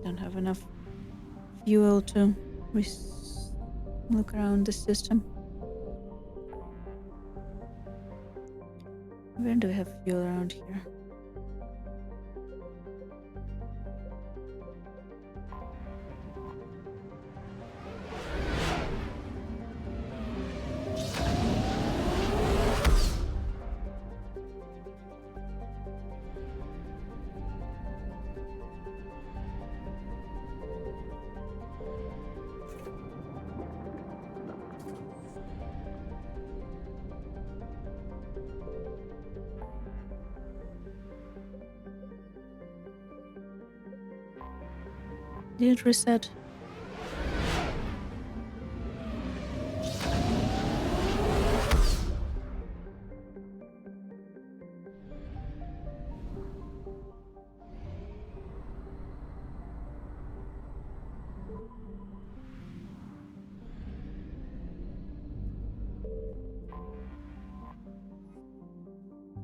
don't have enough fuel to look around the system. Where do we have fuel around here? Did it reset?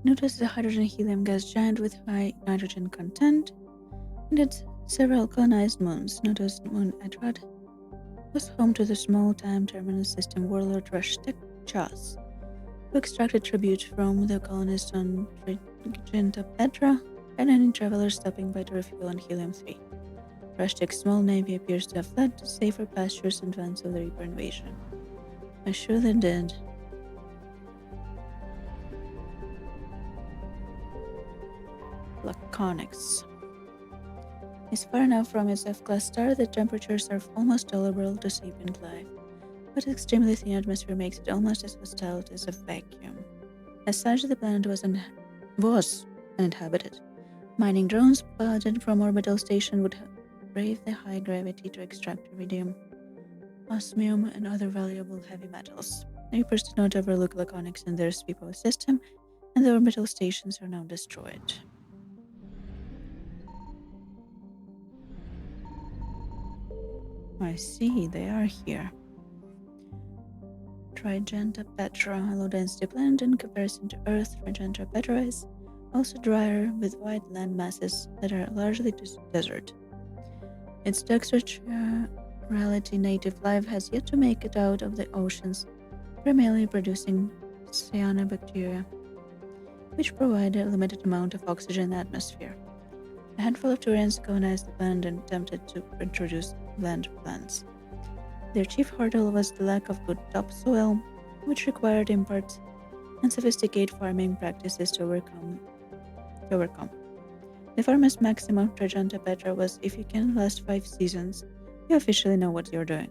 Notice the hydrogen-helium gas giant with high nitrogen content, and its several colonized moons. Notice Moon Edrad was home to the small-time terminus system warlord Rashtek-Chas, who extracted tribute from the colonists on Trigenta Petra and any travelers stopping by to refuel on Helium-3. Rashtek's small navy appears to have fled to safer pastures in advance of the Reaper invasion. I'm sure they did. Laconics is far enough from its F-class star that temperatures are almost tolerable to sapient life, but its extremely thin atmosphere makes it almost as hostile as a vacuum. As such, the planet was uninhabited. Mining drones spotted from orbital station would brave the high gravity to extract iridium, osmium, and other valuable heavy metals. Reapers did not overlook Laconics in their sweep-out system, and the orbital stations are now destroyed. I see, they are here. Trigenta Petra, a low-density planet in comparison to Earth. Trigenta Petra is also drier, with wide land masses that are largely desert. Its texturality native life has yet to make it out of the oceans, primarily producing cyanobacteria, which provide a limited amount of oxygen in the atmosphere. A handful of Turians colonized the planet and attempted to introduce land plants. Their chief hurdle was the lack of good topsoil, which required imports and sophisticated farming practices to overcome. The farmer's maxim of Trigenta Petra was, if you can last 5 seasons, you officially know what you're doing.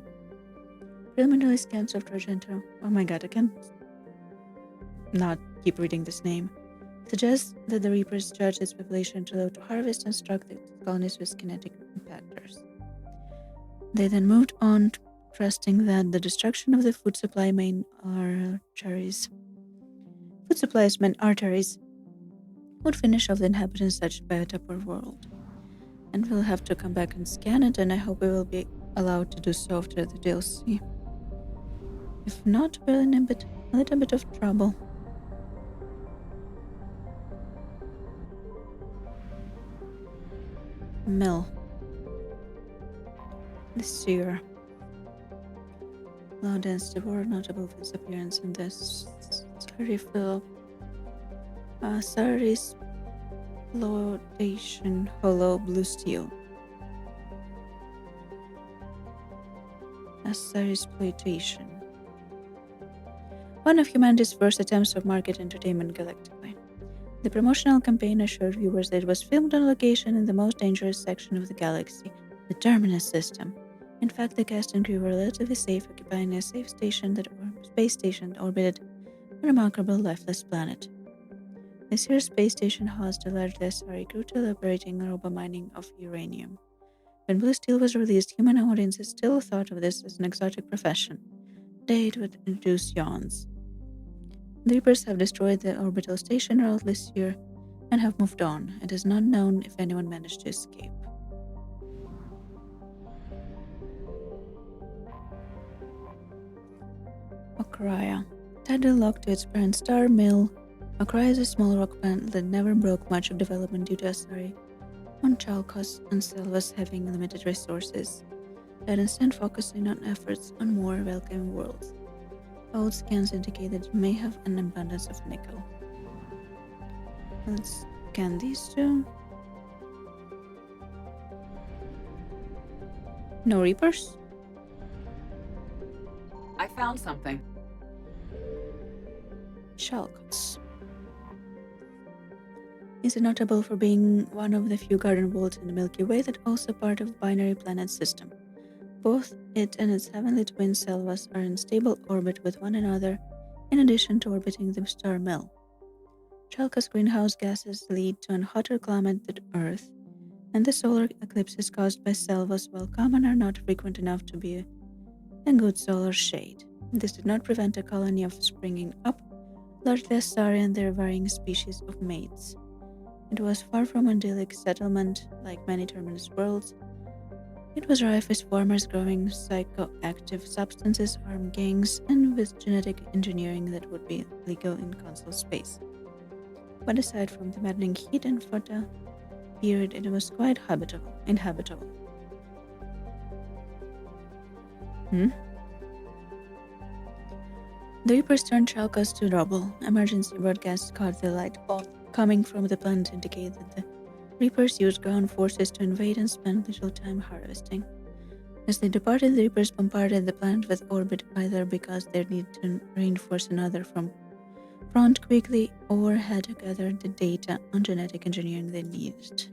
Preliminary scans of Trigenta, oh my god, I can't not keep reading this name, suggest that the Reapers judged its population too low to harvest and struck the colonies with kinetic impactors. They then moved on, trusting that the destruction of the food supply meant arteries would finish off the inhabitants such biotopper world. And we'll have to come back and scan it, and I hope we will be allowed to do so after the DLC. If not, we're in a little bit of trouble. Mill. The sewer. Low density war, notable for its appearance in the Saris flotation hollow blue steel. Saris exploitation. One of humanity's first attempts to market entertainment galactically. The promotional campaign assured viewers that it was filmed on location in the most dangerous section of the galaxy, the Terminus system. In fact, the cast and crew were relatively safe, occupying a space station that orbited a remarkable lifeless planet. This here space station housed a large SRE crew operating robo-mining of uranium. When Blue Steel was released, human audiences still thought of this as an exotic profession. Today it would induce yawns. The Reapers have destroyed the orbital station earlier this year and have moved on. It is not known if anyone managed to escape. Okraya. Tidally locked to its parent star, Mill, Okraya is a small rock planet that never broke much of development due to SRE on Chalkos and Selvas having limited resources, and instead focusing on efforts on more welcome worlds. Old scans indicate that it may have an abundance of nickel. Let's scan these two. No Reapers? I found something. Chalkos is notable for being one of the few garden worlds in the Milky Way that also part of binary planet system. Both it and its heavenly twin Selvas are in stable orbit with one another, in addition to orbiting the star Mill. Chalkos greenhouse gases lead to a hotter climate than Earth, and the solar eclipses caused by Selvas, while common, are not frequent enough to be a good solar shade. This did not prevent a colony of springing up, largely Astari and their varying species of mates. It was far from an idyllic settlement like many terminus worlds. It was rife with farmers growing psychoactive substances, armed gangs, and with genetic engineering that would be legal in console space. But aside from the maddening heat and photo period, it was quite inhabitable. The Reapers turned Chalkos to rubble. Emergency broadcasts caught the light bulb coming from the planet indicated that the Reapers used ground forces to invade and spent little time harvesting. As they departed, the Reapers bombarded the planet with orbit either because they needed to reinforce another front quickly or had to gather the data on genetic engineering they needed.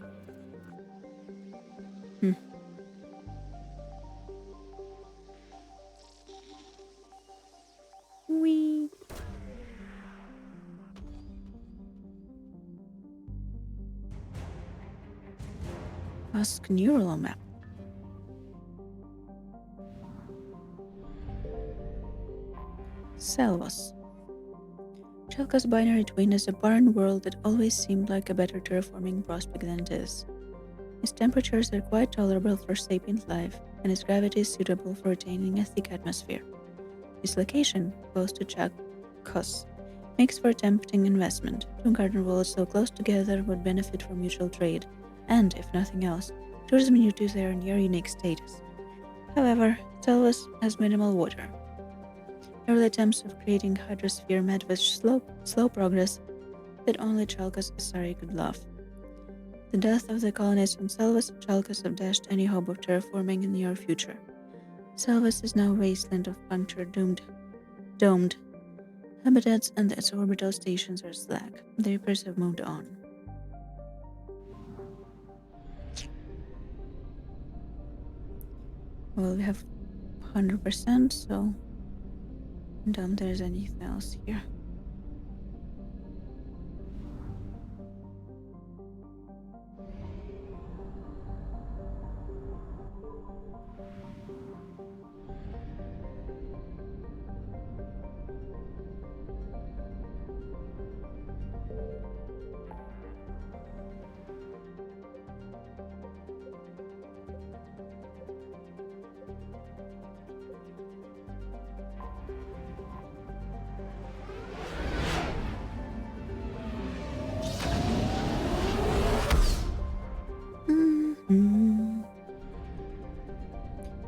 Wee. Ask neural map. Selvas. Chalkos binary twin is a barren world that always seemed like a better terraforming prospect than it is. Its temperatures are quite tolerable for sapient life, and its gravity is suitable for retaining a thick atmosphere. Its location, close to Chalkos, makes for a tempting investment. Two garden worlds so close together would benefit from mutual trade, and, if nothing else, tourism due to their near unique status. However, Selvas has minimal water. Early attempts of creating hydrosphere met with slow progress that only Chalkos Asari could love. The death of the colonists on Selvas and Chalkos have dashed any hope of terraforming in the near future. Selvas is now a wasteland of punctured, domed habitats, and its orbital stations are slack. The Reapers have moved on. Well, we have 100%, so I don't think there's anything else here.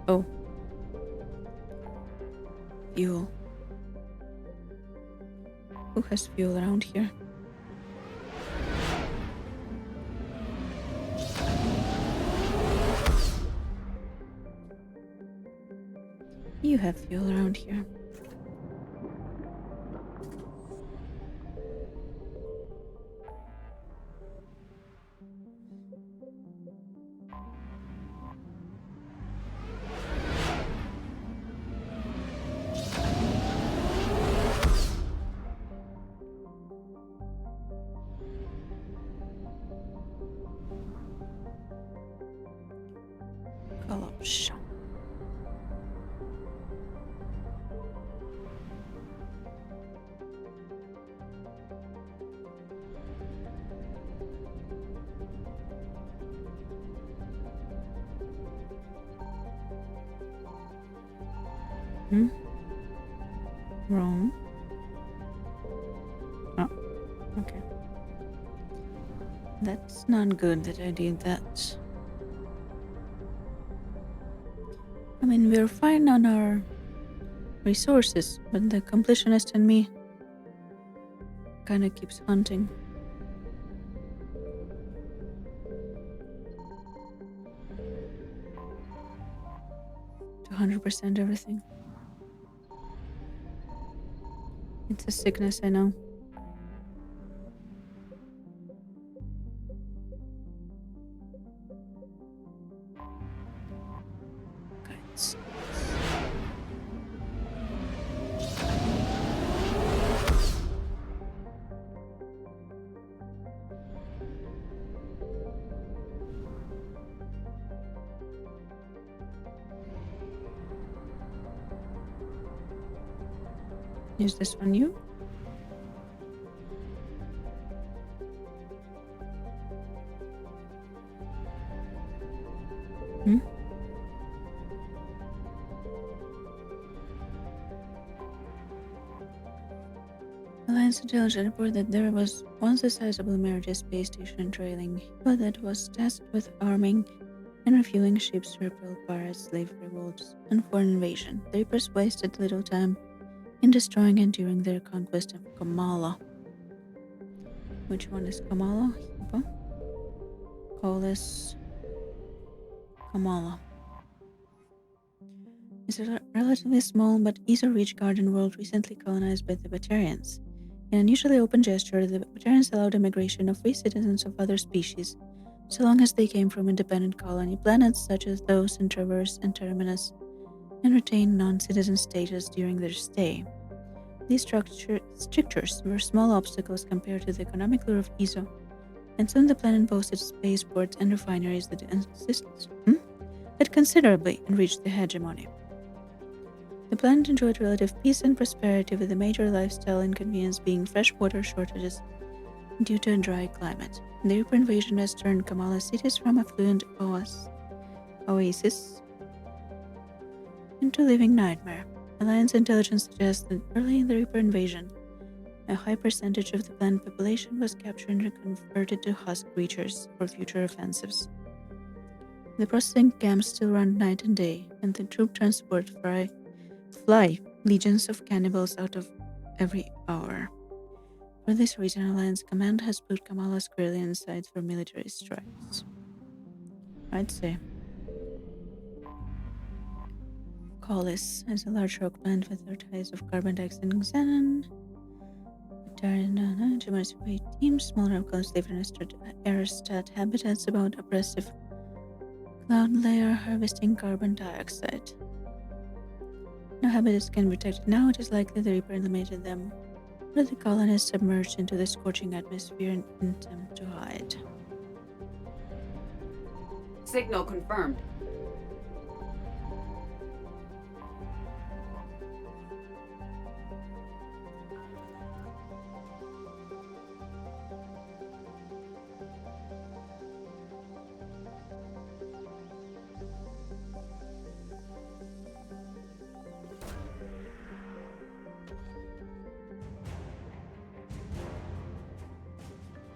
Oh. Fuel. Who has fuel around here? You have fuel around here. Corruption. Wrong. Oh, okay. That's not good that I did that. I mean, we're fine on our resources, but the completionist in me kind of keeps hunting. To 100% everything. It's a sickness, I know. Guys. Is this one you? Alliance intelligence reported that there was once a sizable American space station trailing Cuba that was tasked with arming and refueling ships to repel pirates, slave revolts, and foreign invasion. The Reapers wasted little time in destroying and during their conquest of Kamala. Which one is Kamala? Cuba? Call this Kamala. It's a relatively small but easy-to-reach garden world recently colonized by the Batarians. In an unusually open gesture, the Batarians allowed immigration of free citizens of other species, so long as they came from independent colony planets such as those in Traverse and Terminus, and retained non-citizen status during their stay. These strictures were small obstacles compared to the economic lure of Izo, and soon the planet boasted spaceports and refineries that considerably enriched the hegemony. The planet enjoyed relative peace and prosperity, with the major lifestyle inconvenience being freshwater shortages due to a dry climate. The Reaper invasion has turned Kamala's cities from affluent oasis into a living nightmare. Alliance intelligence suggests that early in the Reaper invasion, a high percentage of the planet population was captured and converted to husk creatures for future offensives. The processing camps still run night and day, and the troop transport fly legions of cannibals out of every hour. For this reason, Alliance Command has put Kamala squarely in sight for military strikes. I'd say. Collis is a large rock plant with ties of carbon dioxide and xenon. Geometry teams, small reptiles live in aerostat habitats about oppressive cloud layer harvesting carbon dioxide. No habitats can be protected now. It is likely the Reaper eliminated them, or the colonists submerged into the scorching atmosphere in an attempt to hide. Signal confirmed.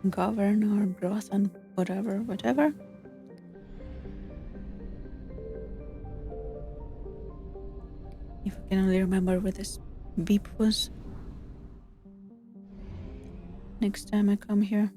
Govern or broth on whatever. If I can only remember where this beep was. Next time I come here.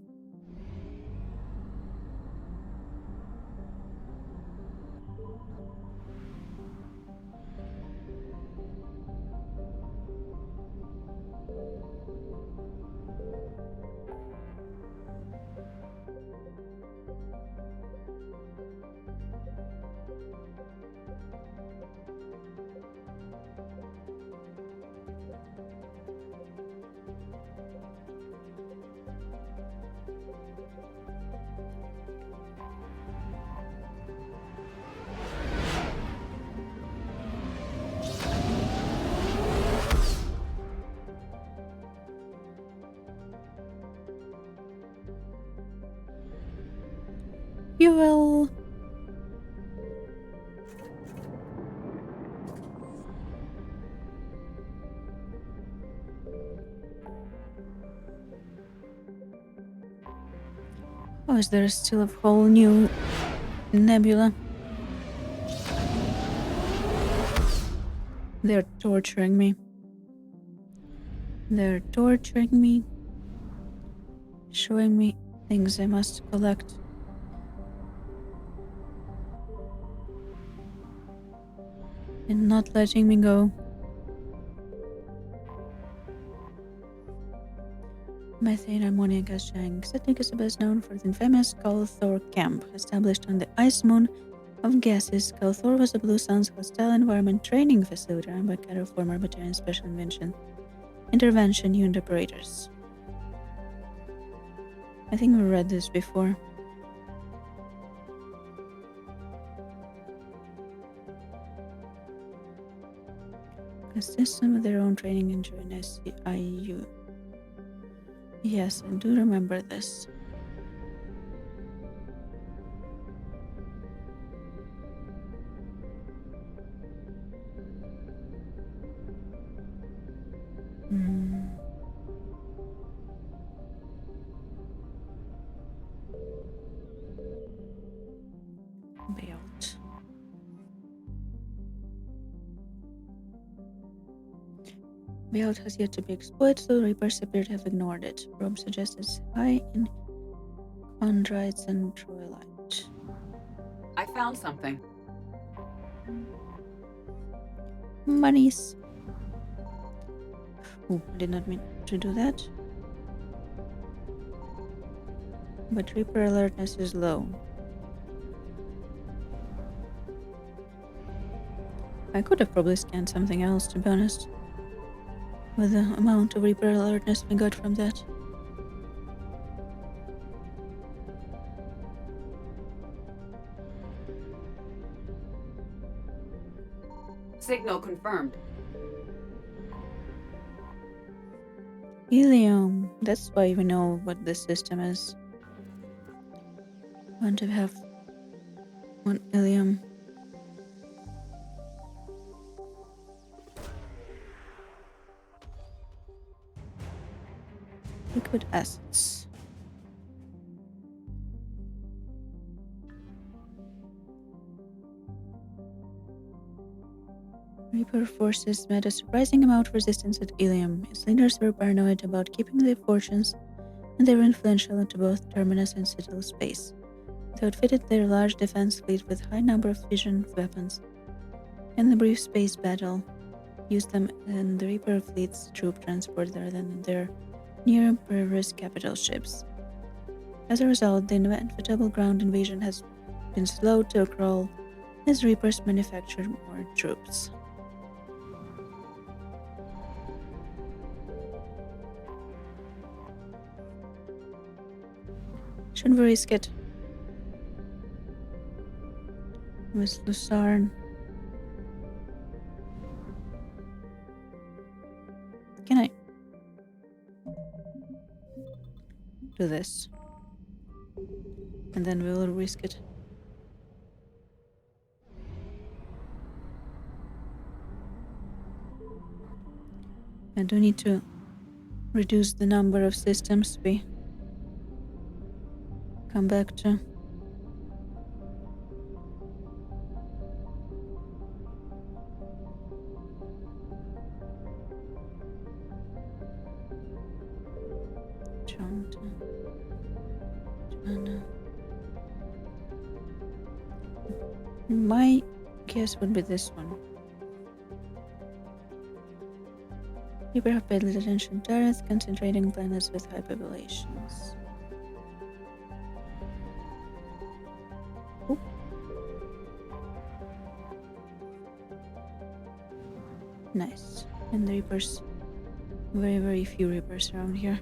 Fuel. Oh, is there still a whole new nebula? They're torturing me. They're torturing me. Showing me things I must collect. And not letting me go. Methane ammonia gas giant Setnik is best known for the infamous Kalthor camp, established on the ice moon of gases. Kalthor was a Blue Sun's hostile environment training facility run by Cato former Battalion Special Intervention Unit operators. I think we read this before. Consists of their own training and join SCIU. Yes, I do remember this. Built. Build has yet to be exploited, so the Reapers appear to have ignored it. Probe suggests it's high in chondrites and troilite. I found something. Bunnies. Oh, I did not mean to do that. But Reaper alertness is low. I could have probably scanned something else, to be honest. With the amount of Reaper alertness we got from that. Signal confirmed. Helium. That's why we know what this system is. Want to have one helium. Liquid acids. Reaper forces met a surprising amount of resistance at helium. Its leaders were paranoid about keeping their fortunes, and they were influential into both Terminus and Citadel space. They outfitted their large defense fleet with a high number of fission weapons. In the brief space battle, used them in the Reaper fleet's troop transport rather than their near-Paris capital ships. As a result, the inevitable ground invasion has been slow to crawl as Reapers manufactured more troops. Should we risk it? With Lucerne. Can I do this? And then we will risk it. I do need to reduce the number of systems we come back to. My guess would be this one. People have paid little attention to Earth, concentrating planets with high populations. Ooh. Nice. And the Reapers. Very, very few Reapers around here.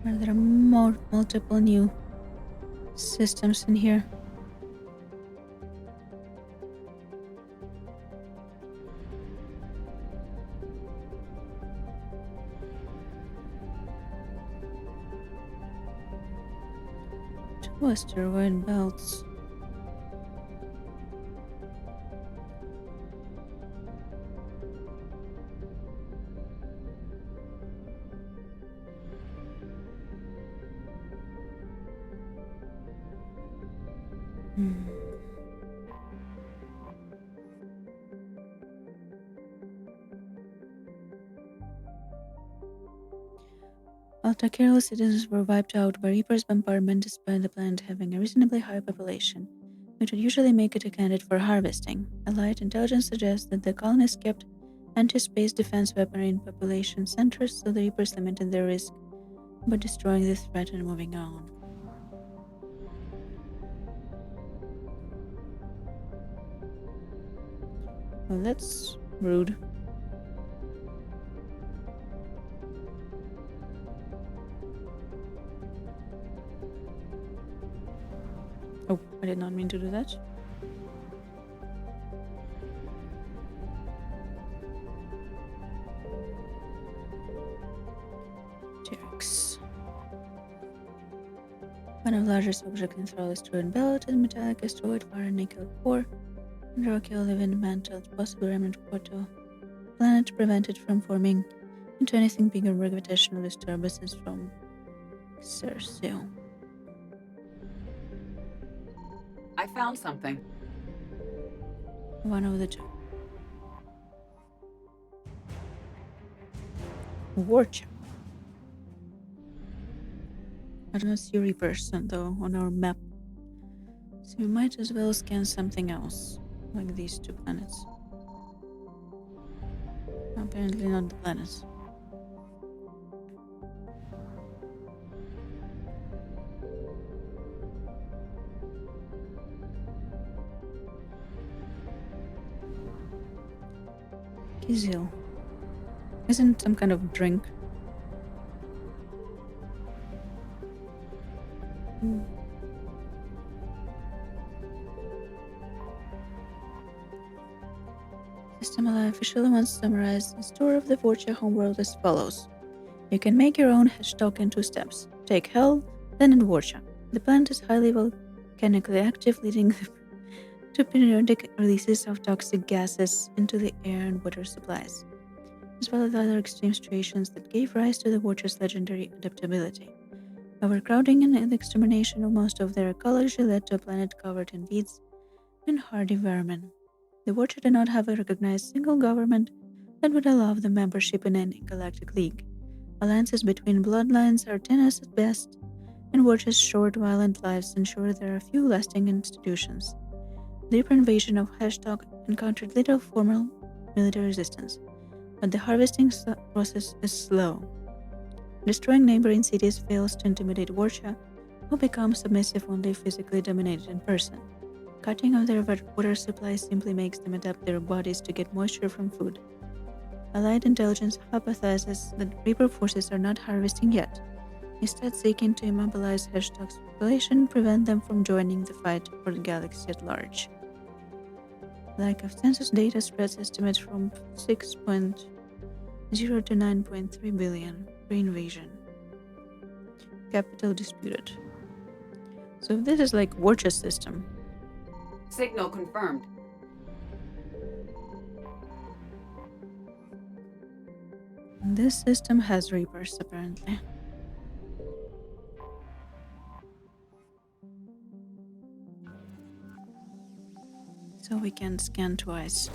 There are multiple new systems in here. Two asteroid belts. Ultra careless citizens were wiped out by Reaper's bombardment despite the planet having a reasonably high population, which would usually make it a candidate for harvesting. Allied intelligence suggests that the colonists kept anti-space defense weaponry in population centers, so the Reapers limited their risk by destroying the threat and moving on. Well, that's rude. Oh, I did not mean to do that. Jerks. One of the largest objects in Thrall asteroid belt is metallic asteroid fire nickel core and rocky olive mantled, possible remnant proto planet prevented from forming into anything bigger by gravitational disturbances from Xerxes. I found something. One of the two. Warchap. I don't see Reapers though on our map, so we might as well scan something else, like these two planets. Apparently not the planets. Kizil. Isn't some kind of drink? System Alive officially once summarized the story of the Vorcha homeworld as follows. You can make your own hedgehog in 2 steps. Take Hell, then in Vorcha. The planet is highly volcanically active, leading to periodic releases of toxic gases into the air and water supplies, as well as other extreme situations that gave rise to the Vorcha's legendary adaptability. Overcrowding and the extermination of most of their ecology led to a planet covered in weeds and hardy vermin. The Vorcha did not have a recognized single government that would allow them membership in any galactic league. Alliances between bloodlines are tenuous at best, and Vorcha's short, violent lives ensure there are few lasting institutions. The Reaper invasion of Hashtag encountered little formal military resistance, but the harvesting process is slow. Destroying neighboring cities fails to intimidate Vorcha, who become submissive only if physically dominated in person. Cutting off their water supply simply makes them adapt their bodies to get moisture from food. Allied intelligence hypothesizes that Reaper forces are not harvesting yet, instead seeking to immobilize Hashtag's population and prevent them from joining the fight for the galaxy at large. Lack of census data spreads estimates from 6.0 to 9.3 billion pre-invasion. Capital disputed. So if this is like Vorcha's system. Signal confirmed. This system has Reapers apparently. So we can scan twice.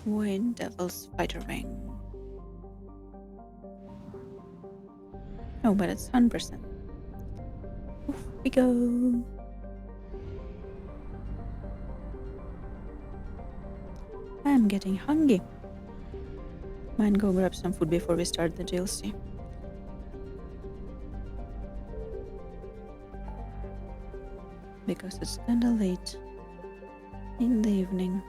Void Devil's Fighter Ring. Oh, but it's 100%. Off we go. I'm getting hungry. Might go grab some food before we start the DLC. Because it's kinda late in the evening.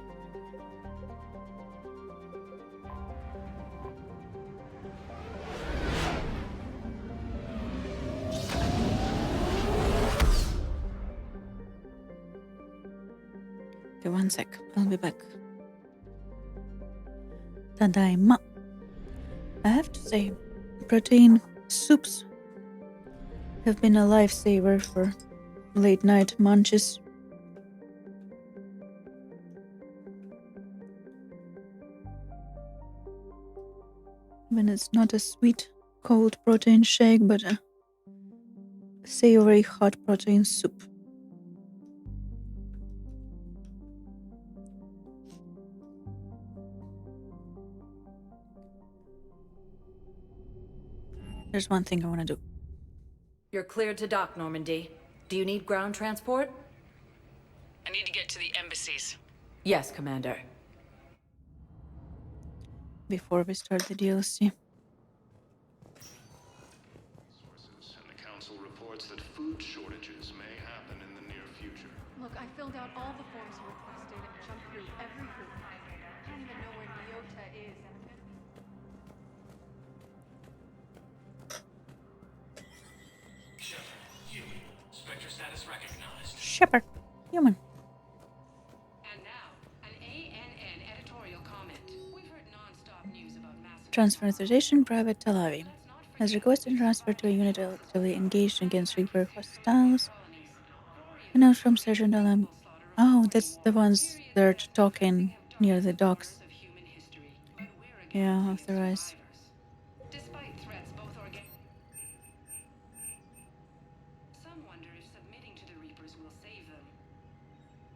Okay, one sec. I'll be back. Tadaima. I have to say, protein soups have been a lifesaver for late night munches. When it's not a sweet, cold protein shake, but a savory hot protein soup. There's one thing I want to do. You're cleared to dock, Normandy. Do you need ground transport? I need to get to the embassies. Yes, Commander. Before we start the DLC. Sources and the council reports that food shortages may happen in the near future. Look, I filled out all the forms you requested and jumped through every hoop. I don't even know where Nyota is. Human. Spectre status recognized. Shepard. Human. And now, an ANN editorial comment. We've heard non-stop news about massive... Transferization Private Talavi has requested transfer to a unit actively engaged against Reaper hostiles. Announced from Sergeant Alam. Oh, that's the ones that are talking near the docks. Yeah, authorized. Despite threats both some wonder if submitting to the Reapers will save them.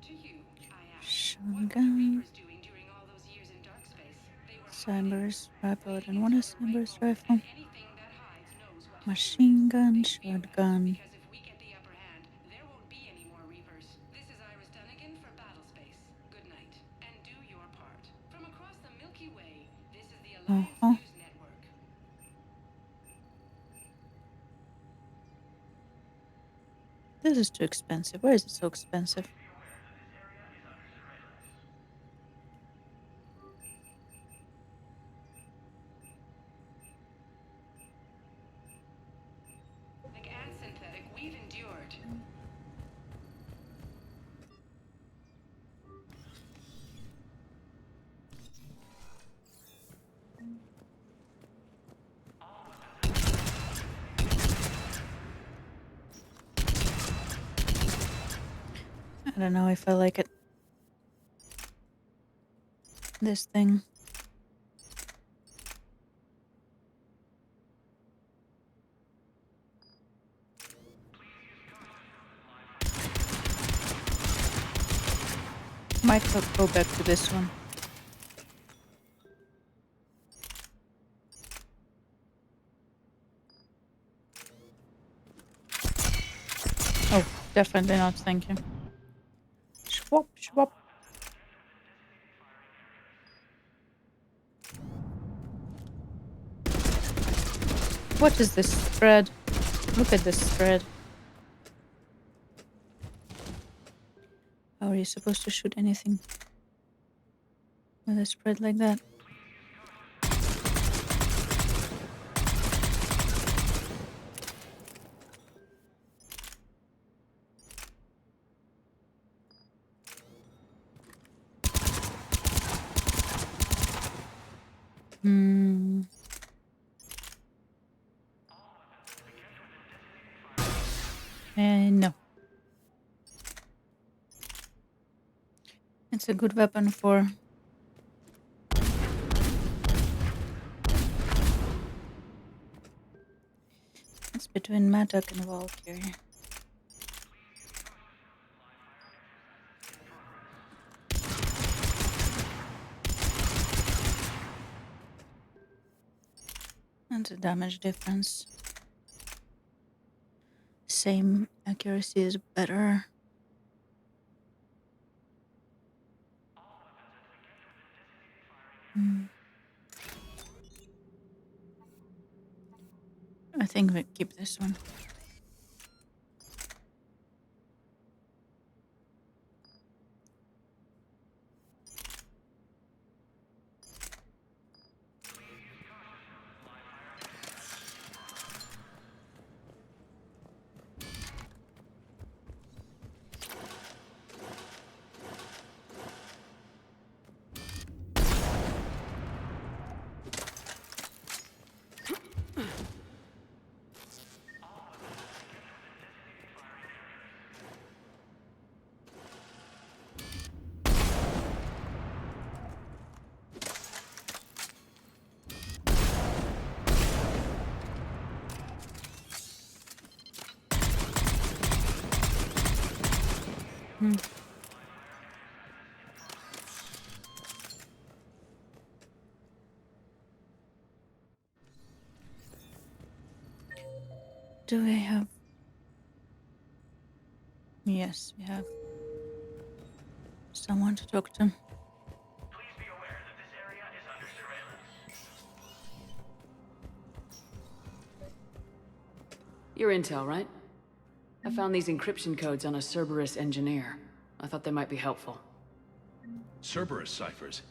To you, I ask, what were the Shotgun, Reapers doing during all those years in dark space? They were Cyber's Rapid, and one is Cyber's rifle. anything that hides knows what to Machine gun, do. shotgun. Because if we get the upper hand, there won't be any more Reapers. This is Iris Dunnigan for Battlespace. Good night, and do your part. From across the Milky Way, this is the Alliance News Network. This is too expensive. Why is it so expensive? And synthetic, we've endured. I don't know if I like it. This thing. Might go back to this one. Oh, definitely not, thank you. Swap, swap. What is this spread? Look at this spread. How are you supposed to shoot anything with a spread like that? No. It's a good weapon for... It's between Matok and Valkyrie. And the damage difference. Same accuracy is better. I think we keep this one. Do we have? Yes, we have someone to talk to. Please be aware that this area is under surveillance. Your intel, right? I found these encryption codes on a Cerberus engineer. I thought they might be helpful. Cerberus ciphers.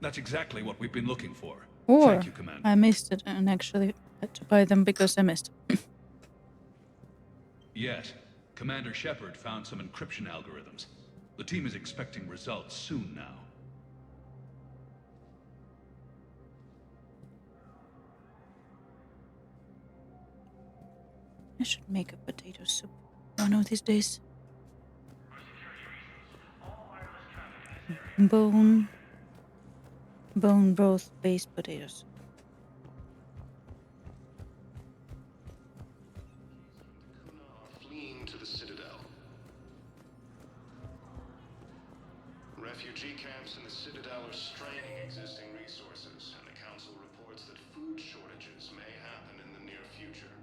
That's exactly what we've been looking for. Or Thank you, Commander. I missed it and actually had to buy them because I missed it. Yes. Commander Shepard found some encryption algorithms. The team is expecting results soon now. I should make a potato soup one of these days. Bone broth based potatoes. Fleeing to the Citadel. Refugee camps in the Citadel are straining existing resources, and the Council reports that food shortages may happen in the near future.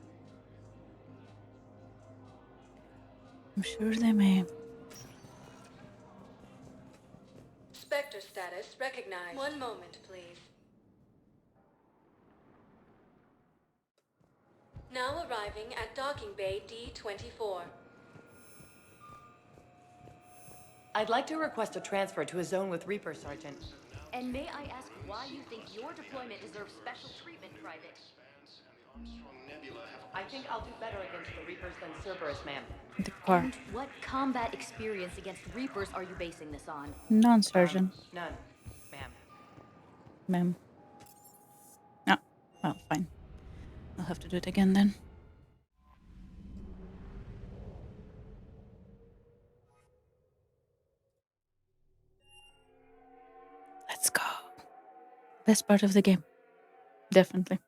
I'm sure they may. Spectre status recognized. One moment, please. Now arriving at docking bay D24. I'd like to request a transfer to a zone with Reaper, Sergeant. And may I ask why you think your deployment deserves special treatment, Private? I think I'll do better against the Reapers than Cerberus, ma'am. The car. And what combat experience against Reapers are you basing this on? None, Sergeant. None, ma'am. Ma'am. Oh, well, fine. I'll have to do it again then. Let's go. Best part of the game. Definitely.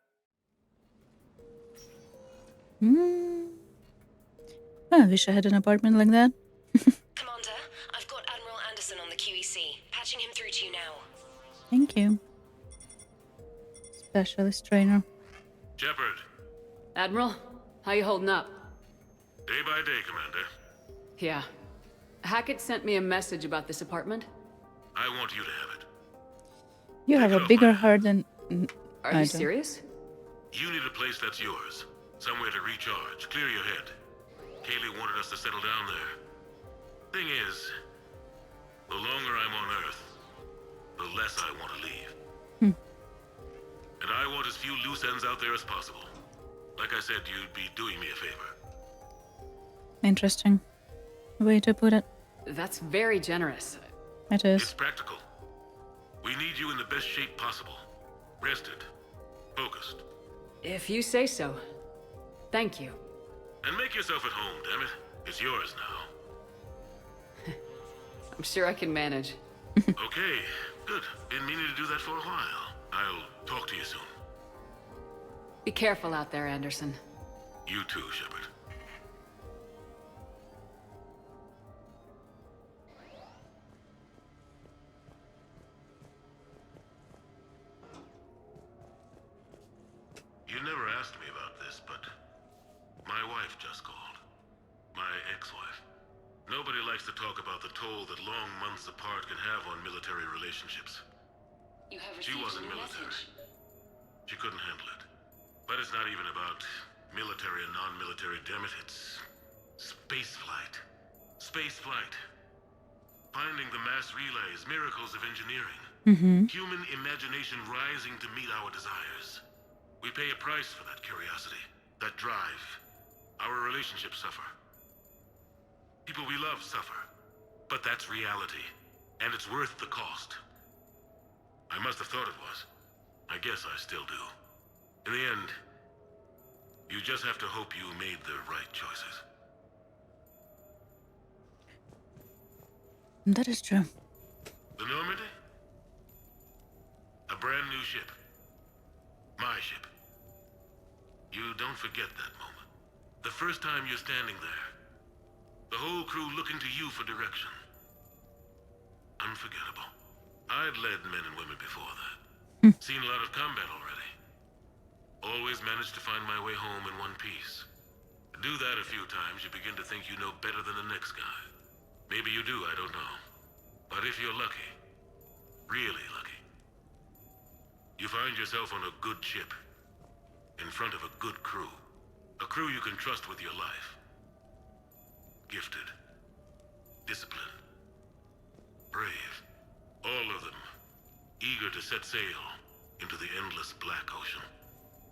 I wish I had an apartment like that. Commander, I've got Admiral Anderson on the QEC. Patching him through to you now. Thank you. Specialist trainer. Shepard. Admiral, how you holding up? Day by day, Commander. Yeah. Hackett sent me a message about this apartment. I want you to have it. You have a bigger heart than... Are you serious? You need a place that's yours. Somewhere to recharge, clear your head. Kaylee wanted us to settle down there. Thing is, the longer I'm on Earth, the less I want to leave. And I want as few loose ends out there as possible. Like I said, you'd be doing me a favor. Interesting way to put it. That's very generous. It is. It's practical. We need you in the best shape possible. Rested. Focused. If you say so. Thank you. And make yourself at home, damn it. It's yours now. I'm sure I can manage. Okay, good. Been meaning to do that for a while. I'll talk to you soon. Be careful out there, Anderson. You too, Shepard. You never asked me about this, but my wife just called. My ex-wife. Nobody likes to talk about the toll that long months apart can have on military relationships. You have She received wasn't a new military. message. She couldn't handle it. But it's not even about military and non-military, damn it. It's space flight. Space flight. Finding the mass relays, miracles of engineering. Human imagination rising to meet our desires. We pay a price for that curiosity, that drive. Our relationships suffer. People we love suffer. But that's reality. And it's worth the cost. I must have thought it was. I guess I still do. In the end, You just have to hope you made the right choices. That is true. The Normandy? A brand new ship. My ship. You don't forget that moment. The first time you're standing there. The whole crew looking to you for direction. Unforgettable. I'd led men and women before that. Seen a lot of combat already. Always managed to find my way home in one piece. Do that a few times, you begin to think you know better than the next guy. Maybe you do, I don't know. But if you're lucky, really lucky, you find yourself on a good ship, in front of a good crew. A crew you can trust with your life. Gifted. Disciplined. Brave. All of them. Eager to set sail into the endless black ocean.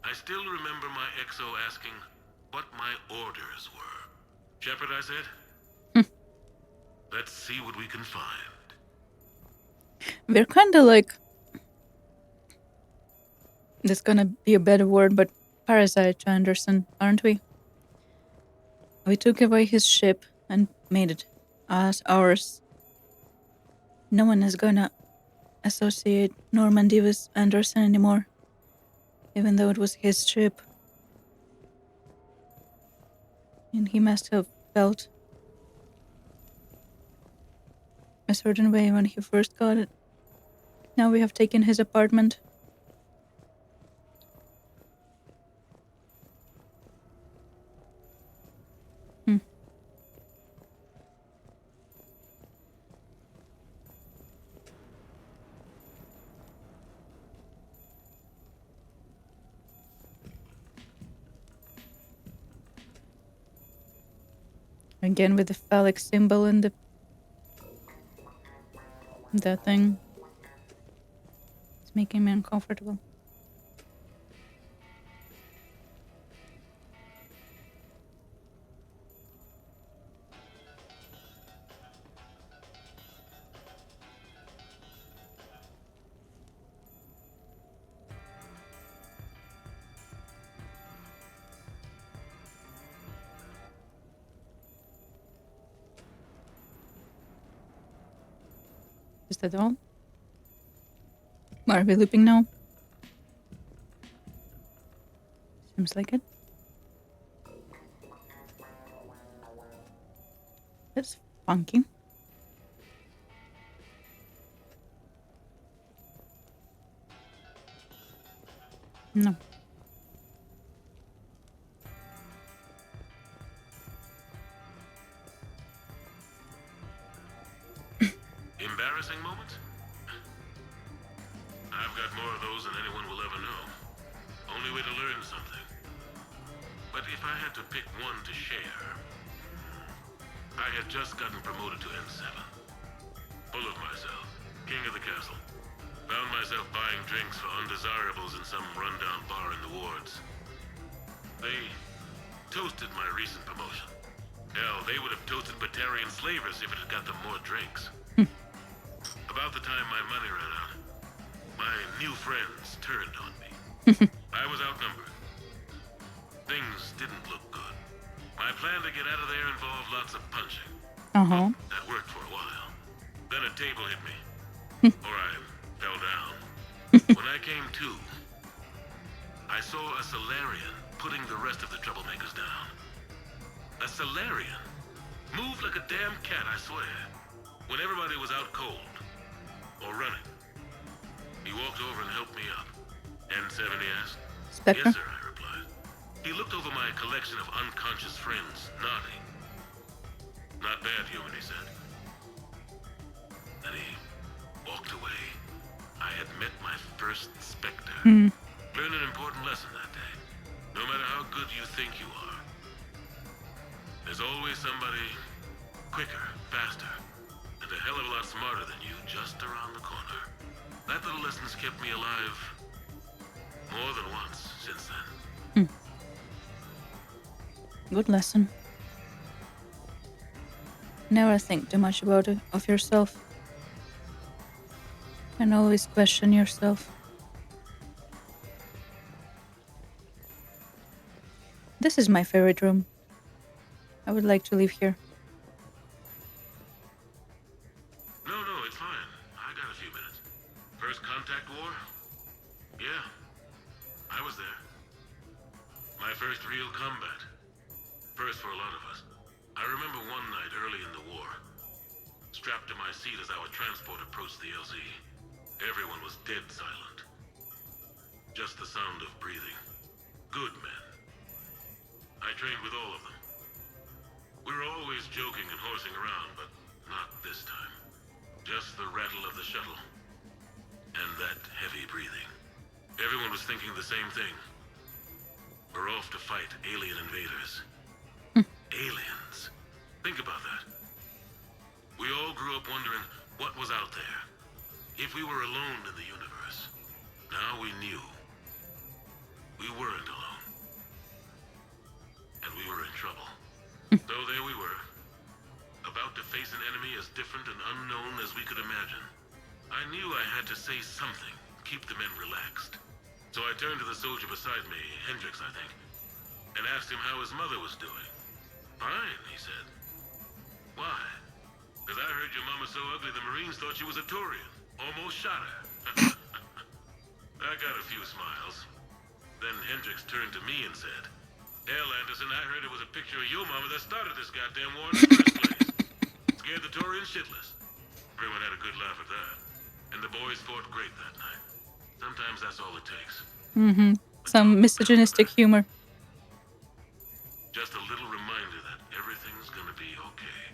I still remember my XO asking what my orders were. Shepard, I said. Let's see what we can find. We're kind of like... That's gonna be a better word, but parasite to Anderson, aren't we? We took away his ship and made it as ours. No one is gonna associate Normandy with Anderson anymore, even though it was his ship. And he must have felt a certain way when he first got it. Now we have taken his apartment. Again with the phallic symbol and that thing. It's making me uncomfortable. Is that all? Are we looping now? Seems like it. That's funky. No. Embarrassing moments? I've got more of those than anyone will ever know. Only way to learn something. But if I had to pick one to share, I had just gotten promoted to N7. Full of myself, king of the castle. Found myself buying drinks for undesirables in some rundown bar in the wards. They toasted my recent promotion. Hell, they would have toasted Batarian slavers if it had got them more drinks. About the time my money ran out, my new friends turned on me. I was outnumbered. Things didn't look good. My plan to get out of there involved lots of punching. That worked for a while. Then a table hit me. Or I fell down. When I came to, I saw a Solarian putting the rest of the troublemakers down. A Solarian? Moved like a damn cat, I swear. When everybody was out cold. Or running. He walked over and helped me up. N7, he asked. Spectre? Yes, sir, I replied. He looked over my collection of unconscious friends, nodding. Not bad, human, he said. Then he walked away. I had met my first Spectre. Learned an important lesson that day. No matter how good you think you are, there's always somebody quicker, faster, and a hell of a lot smarter than you just around the corner. That little lesson's kept me alive more than once since then. Good lesson. Never think too much about it, of yourself. And always question yourself. This is my favorite room. I would like to live here. No, it's fine. I got a few minutes. First contact war? Yeah. I was there. My first real combat. First for a lot of us. I remember one night early in the war. Strapped to my seat as our transport approached the LZ. Everyone was dead silent. Just the sound of breathing. Good men. I trained with all of them. We were always joking and horsing around, but not this time. Just the rattle of the shuttle. And that heavy breathing. Everyone was thinking the same thing. We're off to fight alien invaders. Aliens. Think about that. We all grew up wondering what was out there. If we were alone in the universe. Now we knew. We weren't alone. And we were in trouble. So there we were. About to face an enemy as different and unknown as we could imagine. I knew I had to say something. Keep the men relaxed. So I turned to the soldier beside me, Hendricks, I think, and asked him how his mother was doing. Fine, he said. Why? Because I heard your mama so ugly the Marines thought she was a Taurian. Almost shot her. I got a few smiles. Then Hendricks turned to me and said, Hell, Anderson, I heard it was a picture of your mama that started this goddamn war in the first place. Scared the Taurians shitless. Everyone had a good laugh at that. And the boys fought great that night. Sometimes that's all it takes. Some misogynistic humor. Just a little reminder that everything's gonna be okay.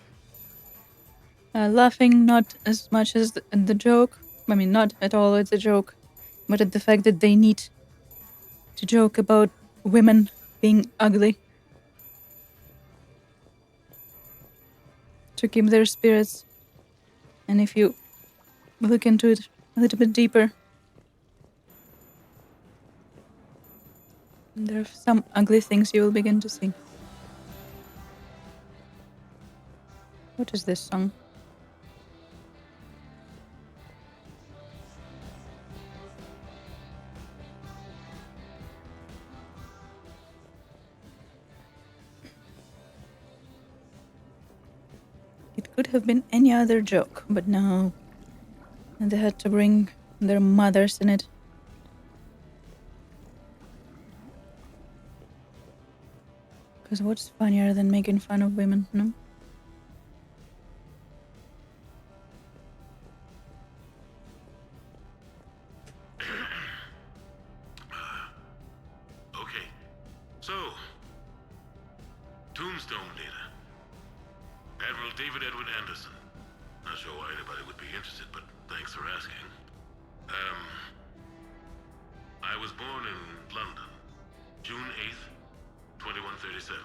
Laughing not as much as the joke. I mean, not at all at the joke, but at the fact that they need to joke about women being ugly to keep their spirits. And if you look into it a little bit deeper, there are some ugly things you will begin to see. What is this song? It could have been any other joke, but no. And they had to bring their mothers in it. Because what's funnier than making fun of women, no? Okay, so, Tombstone data. Admiral David Edwin Anderson. Not sure why anybody would be interested, but thanks for asking. I was born in London, June 8th, 2137.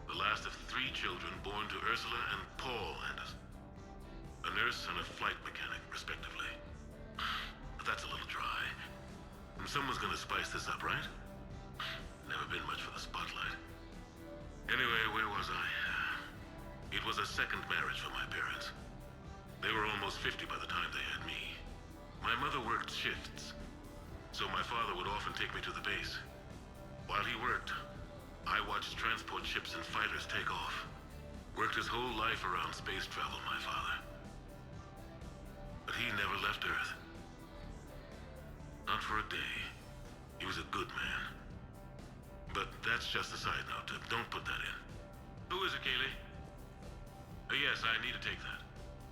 The last of 3 children born to Ursula and Paul Anderson. A nurse and a flight mechanic, respectively. But that's a little dry. And someone's gonna spice this up, right? Never been much for the spotlight. Anyway, where was I? It was a second marriage for my parents. They were almost 50 by the time they had me. My mother worked shifts, so my father would often take me to the base. While he worked, I watched transport ships and fighters take off. Worked his whole life around space travel, my father. But he never left Earth. Not for a day. He was a good man. But that's just a side note. Don't put that in. Who is it, Kaylee? Yes, I need to take that.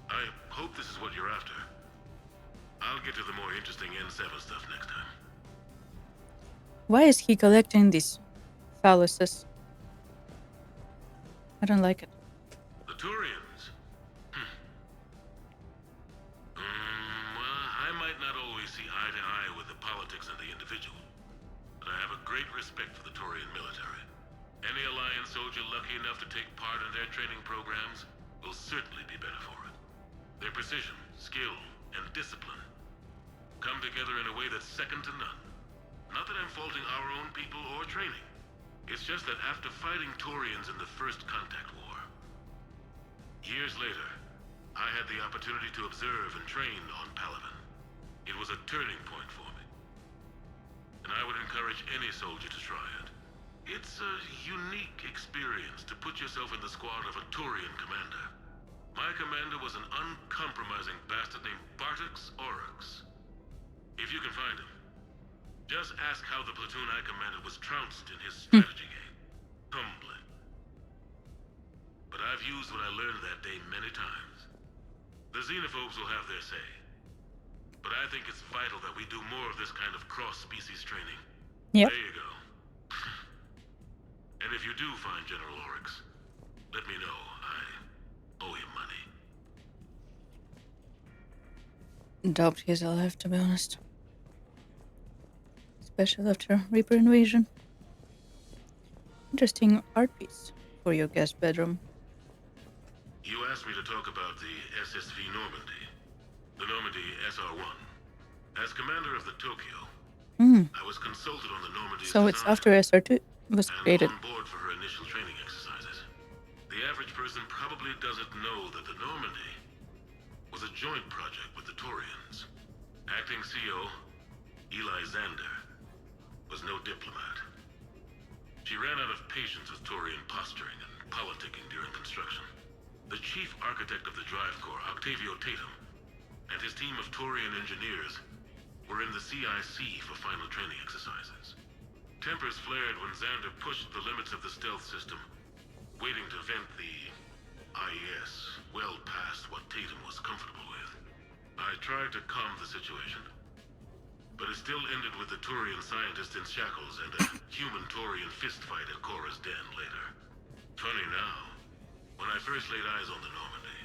I hope this is what you're after. I'll get to the more interesting N7 stuff next time. Why is he collecting these phalluses? I don't like it. The Turians? Well, I might not always see eye to eye with the politics and the individual, but I have a great respect for the Turian military. Any Alliance soldier lucky enough to take part in their training programs will certainly be better for it. Their precision, skill, and discipline come together in a way that's second to none. Not that I'm faulting our own people or training. It's just that after fighting Taurians in the First Contact War, years later, I had the opportunity to observe and train on Palaven. It was a turning point for me. And I would encourage any soldier to try it. It's a unique experience to put yourself in the squad of a Turian commander. My commander was an uncompromising bastard named Bartix Oryx. If you can find him, just ask how the platoon I commanded was trounced in his strategy game. Humbling. But I've used what I learned that day many times. The xenophobes will have their say. But I think it's vital that we do more of this kind of cross-species training. Yep. There you go. And if you do find General Oryx, let me know. I owe him money. Doubt he's alive, to be honest. Especially after Reaper invasion. Interesting art piece for your guest bedroom. You asked me to talk about the SSV Normandy. The Normandy SR-1. As commander of the Tokyo, I was consulted on the Normandy. So it's after SR2 was created. On board for her initial training exercises. The average person probably doesn't know that the Normandy was a joint project with the Taurians. Acting CO, Eli Xander, was no diplomat. She ran out of patience with Taurian posturing and politicking during construction. The chief architect of the Drive Corps, Octavio Tatum, and his team of Taurian engineers were in the CIC for final training exercises. Tempers flared when Xander pushed the limits of the stealth system, waiting to vent the IES well past what Tatum was comfortable with. I tried to calm the situation, but it still ended with the Taurian scientist in shackles and a human Taurian fistfight at Korra's den later. Funny now, when I first laid eyes on the Normandy,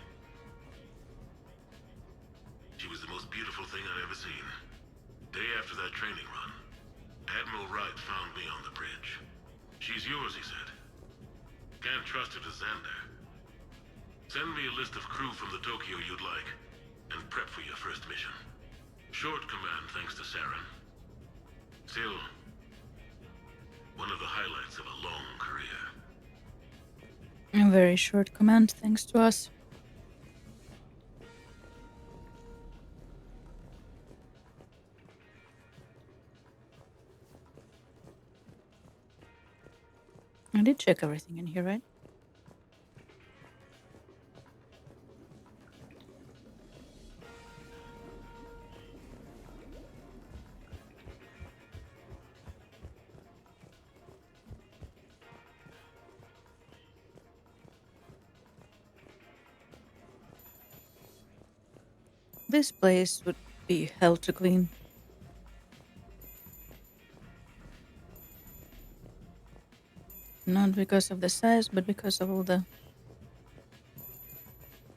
she was the most beautiful thing I'd ever seen. Day after that training run, Admiral Wright found me on the bridge. She's yours, he said. Can't trust her to Xander. Send me a list of crew from the Tokyo you'd like, and prep for your first mission. Short command thanks to Saren. Still, one of the highlights of a long career. A very short command thanks to us. I did check everything in here, right? This place would be hell to clean. Not because of the size, but because of all that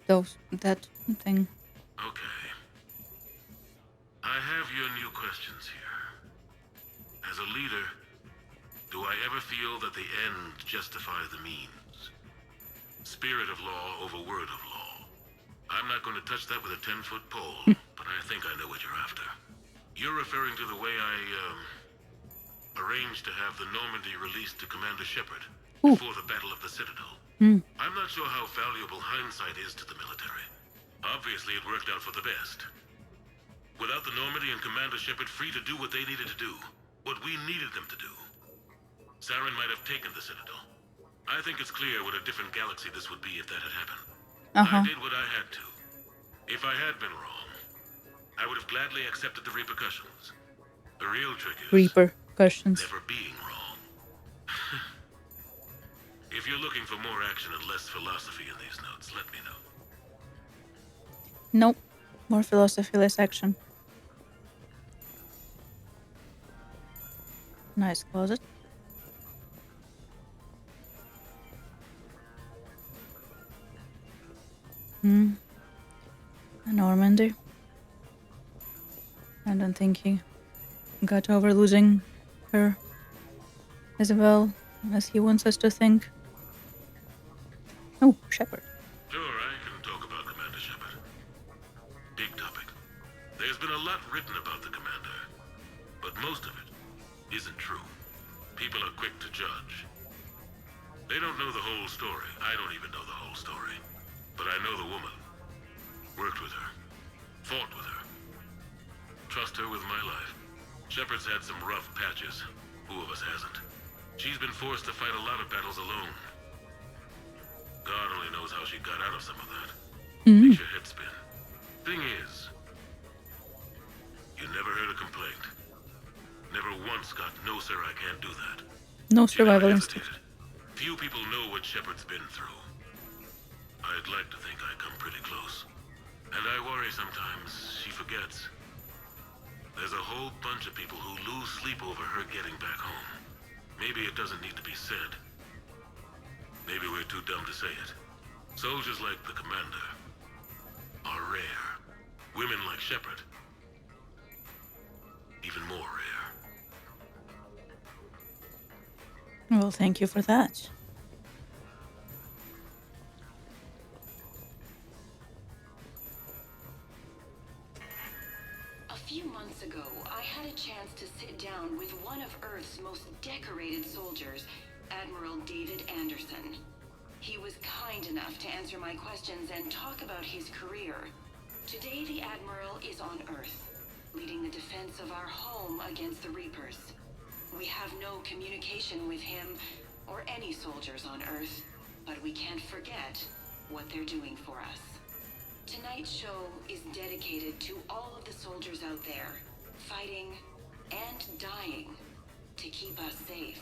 thing. Okay. I have your new questions here. As a leader, do I ever feel that the end justify the means? Spirit of law over word of law. I'm not going to touch that with a 10-foot pole, but I think I know what you're after. You're referring to the way I, arranged to have the Normandy released to Commander Shepard before the Battle of the Citadel. I'm not sure how valuable hindsight is to the military. Obviously, it worked out for the best. Without the Normandy and Commander Shepard free to do what they needed to do, what we needed them to do, Saren might have taken the Citadel. I think it's clear what a different galaxy this would be if that had happened. I did what I had to. If I had been wrong, I would have gladly accepted the repercussions. The real trick is never being wrong. If you're looking for more action and less philosophy in these notes, let me know. Nope. More philosophy, less action. Nice closet. Normandy. I don't think he got over losing her as well as he wants us to think. Oh, Shepard. Sure, I can talk about Commander Shepard. Big topic. There's been a lot written about the commander, but most of it isn't true. People are quick to judge. They don't know the whole story. I don't even know the whole story. But I know the woman. Worked with her. Fought with her. Trust her with my life. Shepard's had some rough patches. Who of us hasn't? She's been forced to fight a lot of battles alone. God only knows how she got out of some of that. Makes your head spin. Thing is, you never heard a complaint. Never once got, no sir, I can't do that. No She never survival instinct. hesitated. Few people know what Shepard's been through. I'd like to think I come pretty close. And I worry sometimes she forgets. There's a whole bunch of people who lose sleep over her getting back home. Maybe it doesn't need to be said. Maybe we're too dumb to say it. Soldiers like the commander are rare. Women like Shepard, even more rare. Well, thank you for that. A few months ago, I had a chance to sit down with one of Earth's most decorated soldiers, Admiral David Anderson. He was kind enough to answer my questions and talk about his career. Today, the Admiral is on Earth, leading the defense of our home against the Reapers. We have no communication with him or any soldiers on Earth, but we can't forget what they're doing for us. Tonight's show is dedicated to all of the soldiers out there, fighting and dying to keep us safe.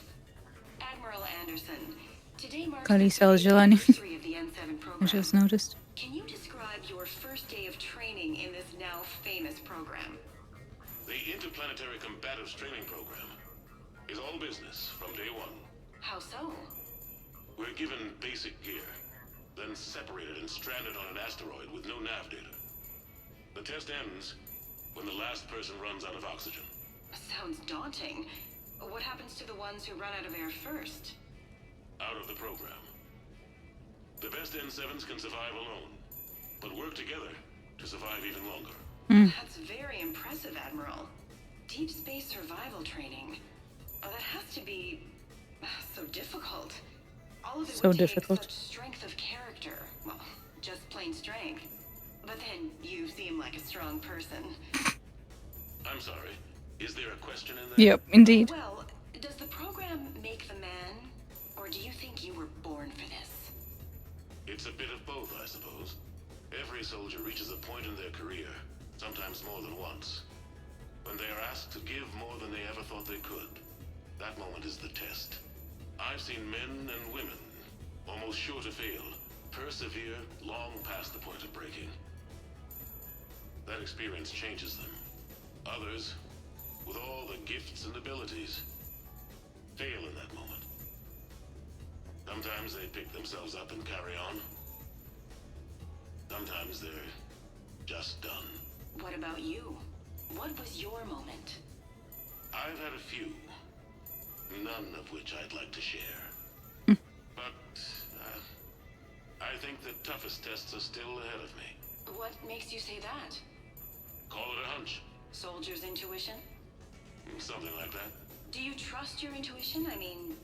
Admiral Anderson, today marks the Kalisa 30th Jelani. anniversary of the N7 I program. just noticed. Can you describe your first day of training in this now famous program? The Interplanetary Combatives Training Program is all business from day one. How so? We're given basic gear, then separated and stranded on an asteroid with no nav data. The test ends when the last person runs out of oxygen. Sounds daunting. What happens to the ones who run out of air first? Out of the program. The best N7s can survive alone, but work together to survive even longer. That's very impressive, Admiral. Deep space survival training. Oh, that has to be so difficult. All of it So would take difficult. such strength of character. Well, just plain strength. But then you seem like a strong person. I'm sorry. Is there a question in there? Yep, indeed. Well, does the program make the man, or do you think you were born for this? It's a bit of both, I suppose. Every soldier reaches a point in their career, sometimes more than once, when they are asked to give more than they ever thought they could. That moment is the test. I've seen men and women, almost sure to fail, persevere long past the point of breaking. That experience changes them. Others, with all the gifts and abilities, fail in that moment. Sometimes they pick themselves up and carry on. Sometimes they're just done. What about you? What was your moment? I've had a few, none of which I'd like to share. But I think the toughest tests are still ahead of me. What makes you say that? Call it a hunch. Soldier's intuition? Something like that. Do you trust your intuition? I mean,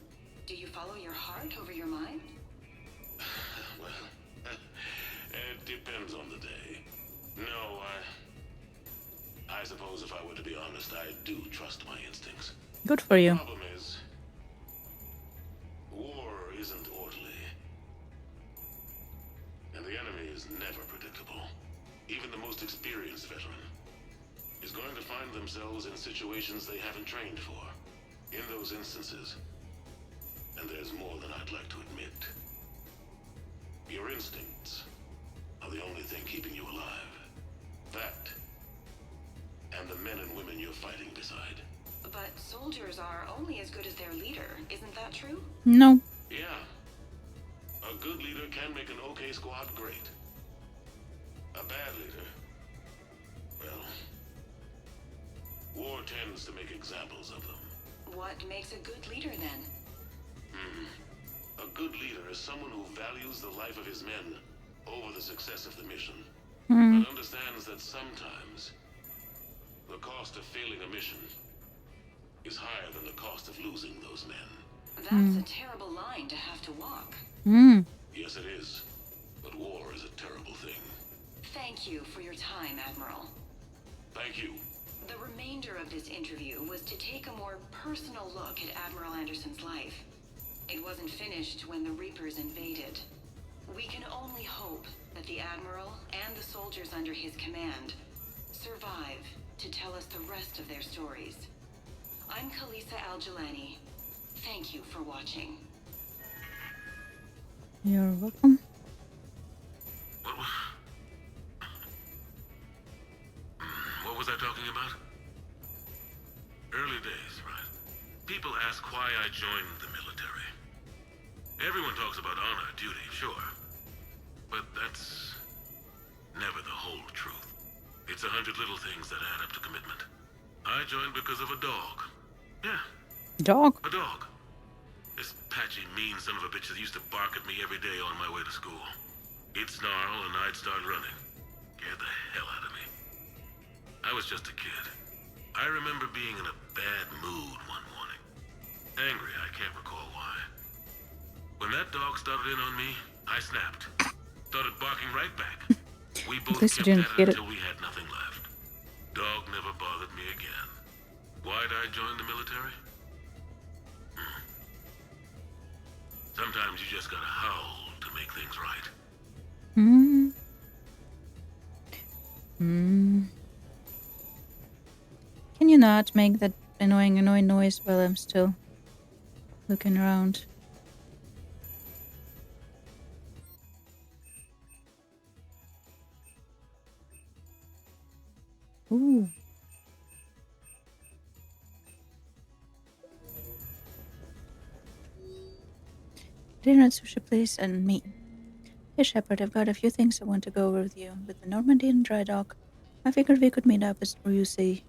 do you follow your heart over your mind? Well, it depends on the day. No, I suppose if I were to be honest, I do trust my instincts. Good for you. The problem is, war isn't orderly. And the enemy is never predictable. Even the most experienced veteran is going to find themselves in situations they haven't trained for. In those instances, and there's more than I'd like to admit, your instincts are the only thing keeping you alive. That, and the men and women you're fighting beside. But soldiers are only as good as their leader, isn't that true? No. Yeah. A good leader can make an okay squad great. A bad leader, well, war tends to make examples of them. What makes a good leader then? A good leader is someone who values the life of his men over the success of the mission, but understands that sometimes the cost of failing a mission is higher than the cost of losing those men. That's a terrible line to have to walk. Yes, it is. But war is a terrible thing. Thank you for your time, Admiral. Thank you The remainder of this interview was to take a more personal look at Admiral Anderson's life. It wasn't finished when the Reapers invaded. We can only hope that the Admiral and the soldiers under his command survive to tell us the rest of their stories. I'm Kalisa Al-Jalani. Thank you for watching. You're welcome. What was I talking about? Early days, right? People ask why I joined the military. Everyone talks about honor, duty, sure. But that's never the whole truth. It's 100 little things that add up to commitment. I joined because of a dog. Yeah. Dog? A dog. This patchy, mean son of a bitch that used to bark at me every day on my way to school. He'd snarl and I'd start running. Scared the hell out of me. I was just a kid. I remember being in a bad mood one morning. Angry, I can't recall why. When that dog started in on me, I snapped. Started barking right back. We both kept at it until we had nothing left. Dog never bothered me again. Why'd I join the military? Sometimes you just gotta howl to make things right. Can you not make that annoying noise while I'm still looking around? Ooh. Dinner at sushi place and me. Hey Shepard, I've got a few things I want to go over with you. With the Normandy and dry dock, I figured we could meet up at Ryusei.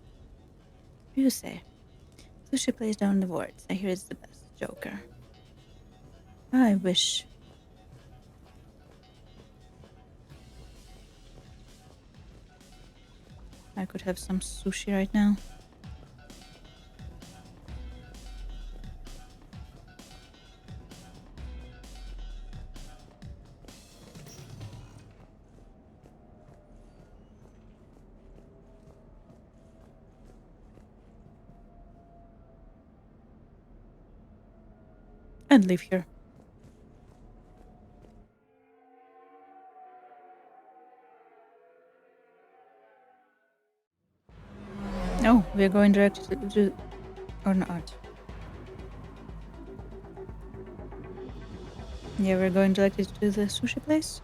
Sushi place down the wards. I hear it's the best. Joker. I wish. I could have some sushi right now. And live here. Oh, we're going direct to or not. Yeah, we're going directly to the sushi place.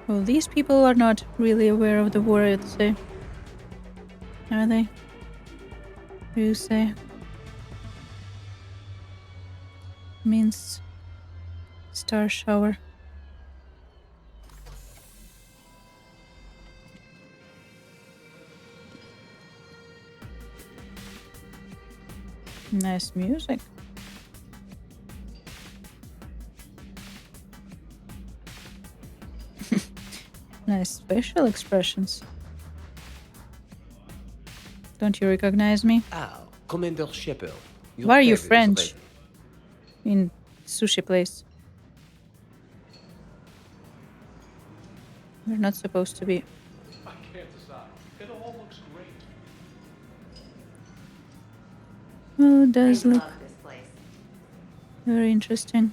Well, these people are not really aware of the war, I'd say. Are they? You say? Means star shower. Nice music. Nice facial expressions. Don't you recognize me? Commandeur Shepard. Why are you French? In sushi place. We're not supposed to be. I can't decide. It all looks great. Well, it does look this place. very interesting.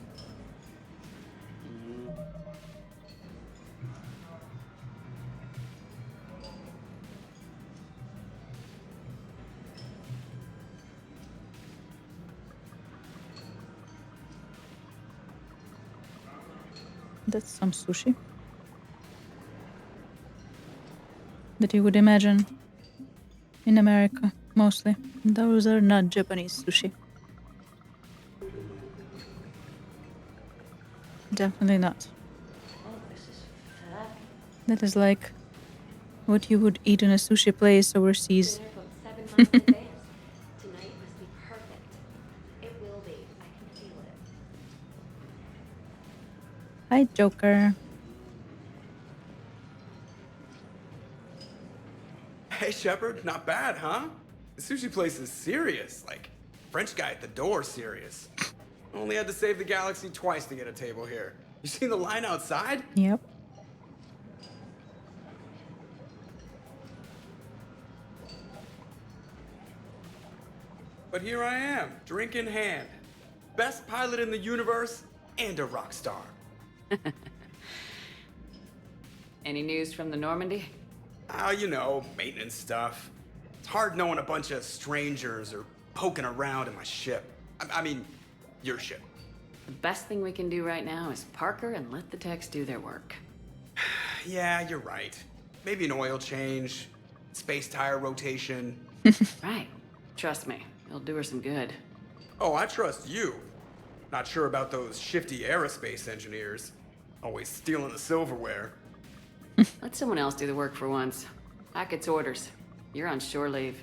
That's some sushi that you would imagine in America, mostly. Those are not Japanese sushi. Definitely not. That is like what you would eat in a sushi place overseas. Hi, Joker. Hey, Shepard, not bad, huh? The sushi place is serious. Like, French guy at the door serious. Only had to save the galaxy twice to get a table here. You seen the line outside? Yep. But here I am, drink in hand. Best pilot in the universe and a rock star. Any news from the Normandy? You know, maintenance stuff. It's hard knowing a bunch of strangers or poking around in my ship. I mean, your ship. The best thing we can do right now is Parker and let the techs do their work. Yeah, you're right. Maybe an oil change, space tire rotation. Right. Trust me, it'll do her some good. Oh, I trust you. Not sure about those shifty aerospace engineers. Always stealing the silverware. Let someone else do the work for once. Hackett's orders. You're on shore leave.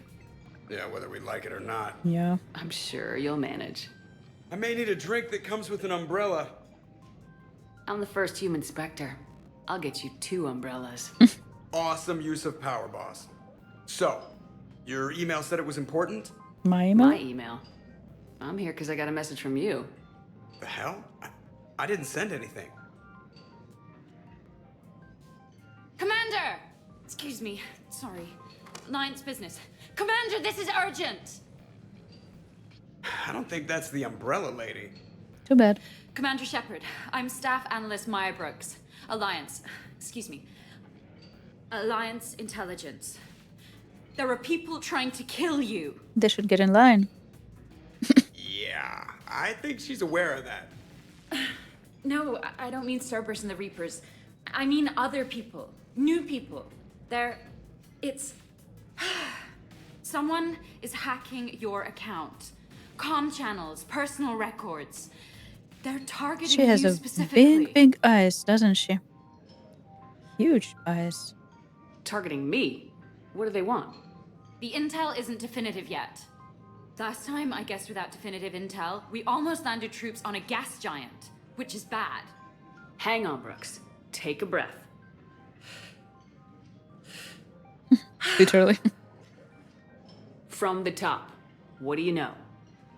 Yeah, whether we like it or not. Yeah. I'm sure you'll manage. I may need a drink that comes with an umbrella. I'm the first human Spectre. I'll get you 2 umbrellas. Awesome use of power, boss. So, your email said it was important? My email? My email. I'm here because I got a message from you. The hell? I didn't send anything. Commander! Excuse me. Sorry. Alliance business. Commander, this is urgent! I don't think that's the umbrella lady. Too bad. Commander Shepard, I'm Staff Analyst Maya Brooks. Alliance Intelligence. There are people trying to kill you. They should get in line. Yeah, I think she's aware of that. No, I don't mean Cerberus and the Reapers. I mean other people. New people. Someone is hacking your account. Comm channels, personal records. They're targeting She has you a specifically. big eyes, doesn't she? Huge eyes. Targeting me? What do they want? The intel isn't definitive yet. Last time, I guess without definitive intel, we almost landed troops on a gas giant, which is bad. Hang on, Brooks. Take a breath. Literally. From the top. What do you know?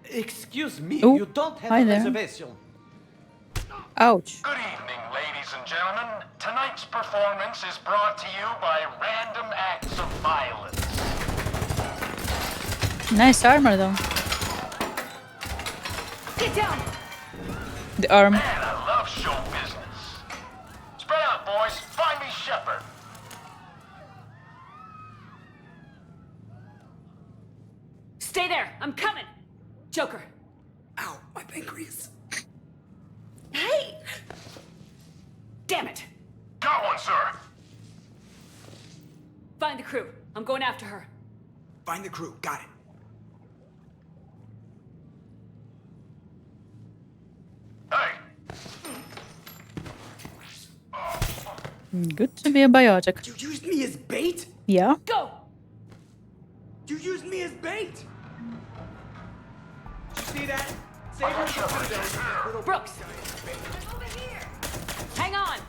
Excuse me, Oh, you don't have hi a there. reservation. Ouch. Good evening, ladies and gentlemen. Tonight's performance is brought to you by random acts of violence. Nice armor, though. Get down! The arm. Man, I love show business. Spread out, boys. Find me Shepard. Stay there! I'm coming! Joker! Ow, my pancreas. Hey! Damn it! Got one, sir. Find the crew. I'm going after her. Find the crew, got it. Hey! Good to be a biotic. You used me as bait? Yeah. Go! You used me as bait! Did you see that? Save her for today. Brooks! Hang on!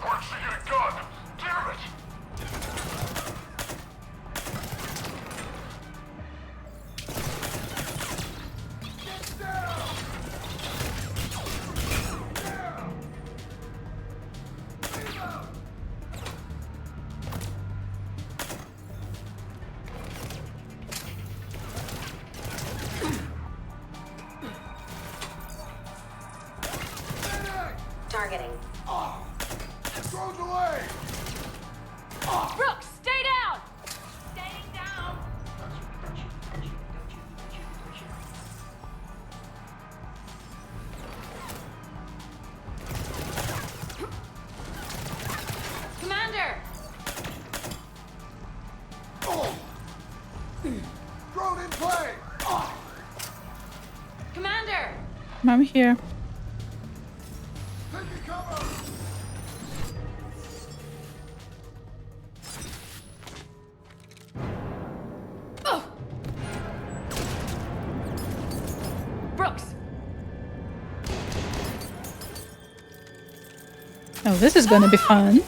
Where'd she get a gun? Damn it! Get down! Targeting. Drones away! Brooks, stay down! Staying down. Commander! Drone in play! Commander! I'm here. Taking cover! Oh! Brooks! Oh, this is gonna be fun.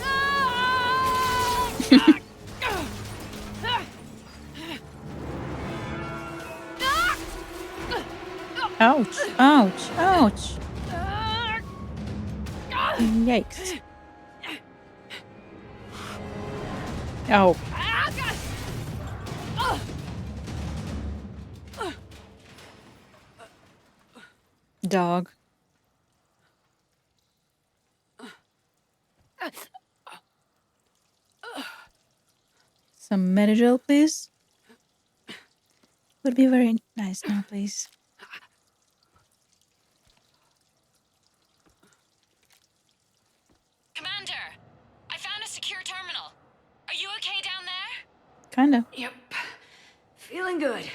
Ouch, ouch, ouch. Yikes. Oh. Dog. Some Medagel, please. Would be very nice now, please. Commander, I found a secure terminal. Are you okay down there? Kinda. Yep. Feeling good.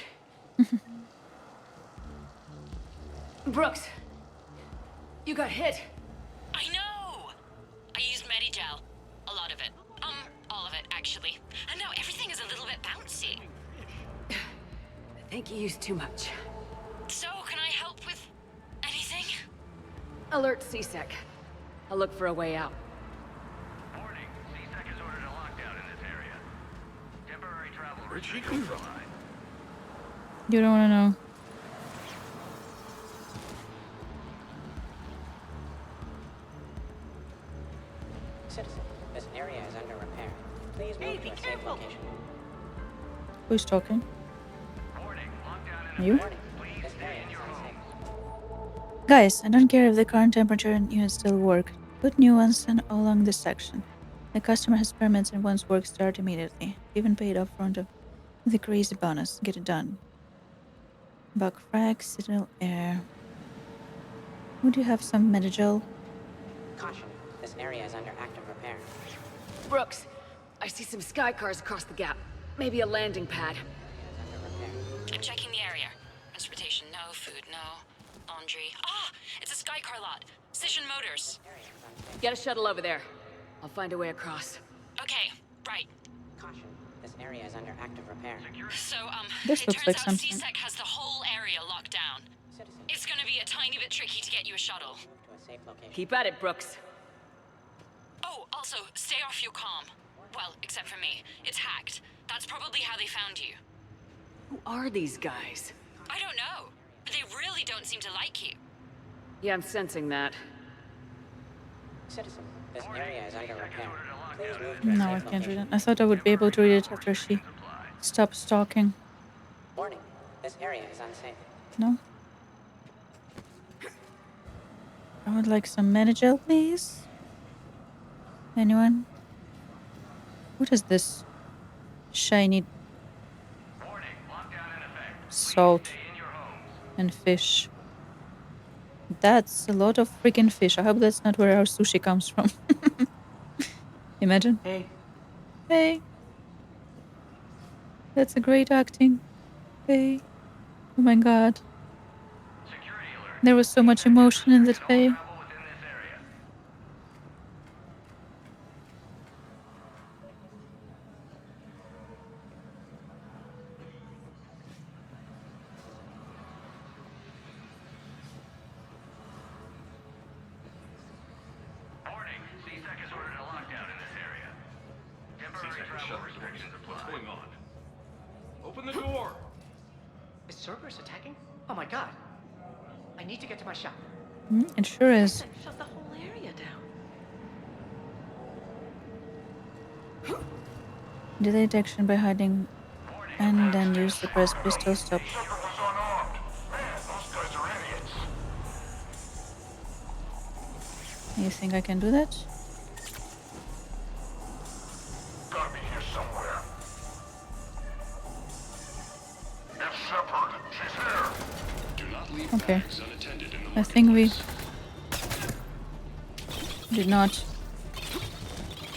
Brooks, you got hit. I know! I used Medigel. A lot of it. All of it, actually. And now everything is a little bit bouncy. I think you used too much. So, can I help with anything? Alert CSEC. I'll look for a way out. Warning, CSEC has ordered a lockdown in this area. Temporary travel Where'd she restrictions come from? apply. You don't want to know. Citizen, this area is under repair. Please move to a safe location. Who's talking? Warning, lockdown in You? effect. Please stay in your homes. Guys, I don't care if the current temperature and units still work. Put new ones along this section. The customer has permits and wants work start immediately. Even paid up front of the crazy bonus. Get it done. Bug frag, sentinel air. Would you have some Medigel? Caution, this area is under active repair. Brooks, I see some sky cars across the gap. Maybe a landing pad. I'm checking the area. Transportation, no. Food, no. Laundry. Ah! It's a sky car lot. Scission Motors. Get a shuttle over there. I'll find a way across. Okay, right. Caution, this area is under active repair. So, This it looks turns like out something. CSEC has the whole area locked down. It's gonna be a tiny bit tricky to get you a shuttle. To a safe location. Keep at it, Brooks. Oh, also, stay off your comm. Well, except for me. It's hacked. That's probably how they found you. Who are these guys? I don't know, but they really don't seem to like you. Yeah, I'm sensing that. Citizen, this area is under repair. Please move to a No, safe I can't location. read it. I thought I would be able to read it after she stopped stalking. Warning, this area is unsafe. No? I would like some Medigel, please. Anyone? What is this? Shiny salt and fish. That's a lot of freaking fish. I hope that's not where our sushi comes from. Imagine. Hey. Hey. That's a great acting. Hey. Oh my god. There was so much emotion in that hey. Warning, CSEC has ordered a lockdown in this area. Temporary travel restrictions apply. What's going on? Open the door! Is Cerberus attacking? Oh my god. I need to get to my shop. It sure is. Shut the whole area down. Delay detection by hiding and then use the press pistol stop. You think I can do that? Gotta be here somewhere. It's Shepard. She's here. Do not leave Okay. bags unattended in the I think we did not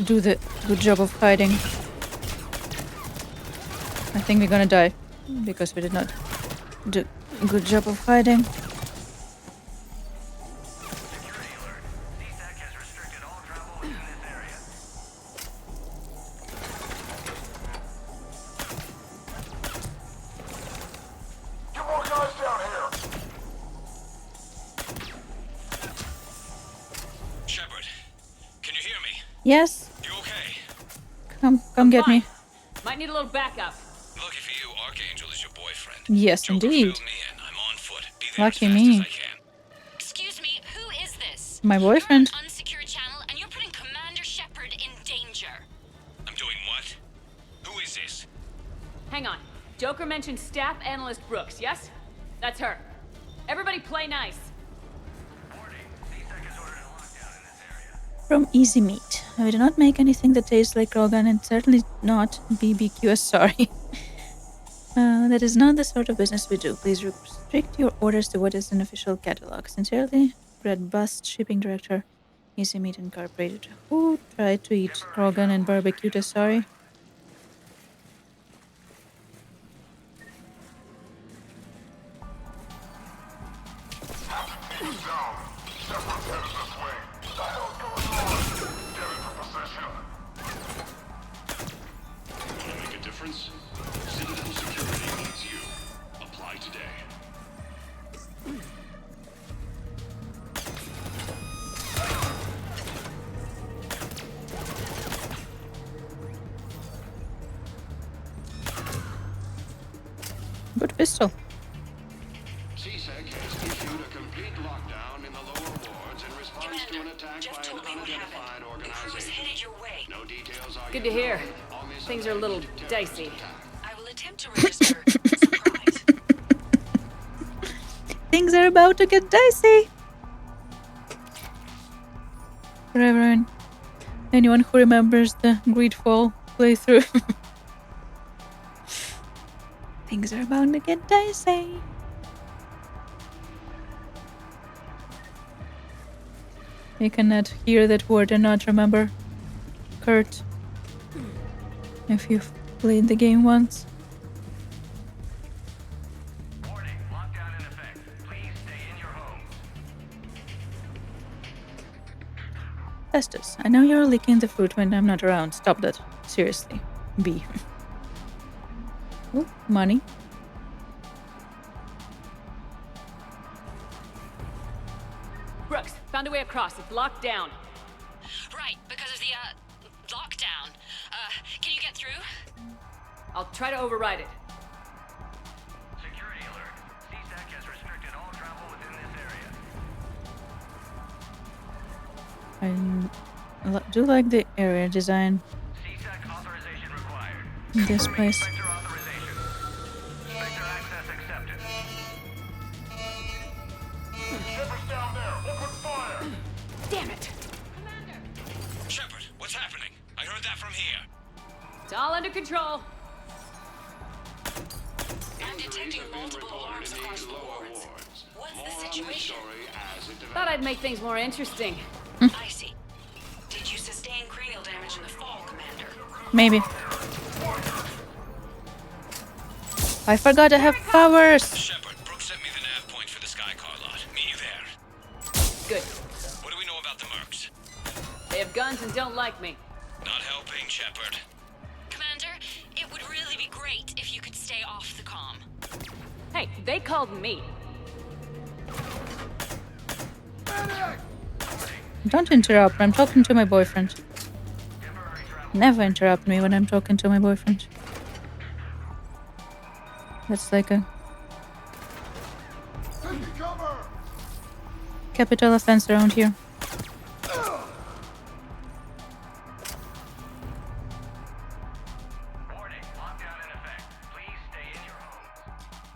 do the good job of hiding. I think we're gonna die because we did not do a good job of hiding. Get more guys down here. Shepard, can you hear me? Yes, You okay? come get me. Might need a little backup. Lucky for you, Archangel is your boyfriend. Yes, Joker indeed. filled me in. I'm on foot. Be there Lucky as fast me. as I can. Excuse me, who is this? My boyfriend. You're on unsecure channel and you're putting Commander Shepard in danger. I'm doing what? Who is this? Hang on. Joker mentioned staff analyst Brooks, yes? That's her. Everybody play nice. From Easy Meat. We do not make anything that tastes like Rogan and certainly not BBQ. Sorry. That is not the sort of business we do. Please restrict your orders to what is an official catalog. Sincerely, Brad Bust, Shipping Director, Easy Meat Incorporated. Who tried to eat Rogan and barbecue? Sorry. Good pistol. CSEC has issued a complete lockdown in the lower wards in response to an attack by an unidentified organization. No details are Good to hear. Things are a little dicey. I will attempt to register surprise. Things are about to get dicey. For everyone, anyone who remembers the Greedfall playthrough. Things are about to get dicey. You cannot hear that word and not remember Kurt. If you've played the game once. Warning, lockdown in effect. Please stay in your homes. Festus, I know you're licking the fruit when I'm not around. Stop that. Seriously. B. Ooh, money. Brooks, found a way across. It's locked down. Right, because of the, lockdown. Can you get through? I'll try to override it. Security alert. CSEC has restricted all travel within this area. I do like the area design. CSEC authorization required. In this place. Spectre authorization. Spectre access accepted. Shepard's down there. Open fire. Damn it! Shepard, what's happening? I heard that from here. It's all under control. I'm detecting multiple alarms across the wards. What's the situation? Thought I'd make things more interesting. I see. Did you sustain cranial damage in the fall, Commander? Maybe. I forgot I have powers. Shepard, Brooks sent me the nav point for the Skycar lot. Meet you there. Good. What do we know about the mercs? They have guns and don't like me. Not helping, Shepard. Commander, it would really be great if you could stay off the comm. Hey, they called me. Don't interrupt. I'm talking to my boyfriend. Never interrupt me when I'm talking to my boyfriend. That's like a capital offense around here.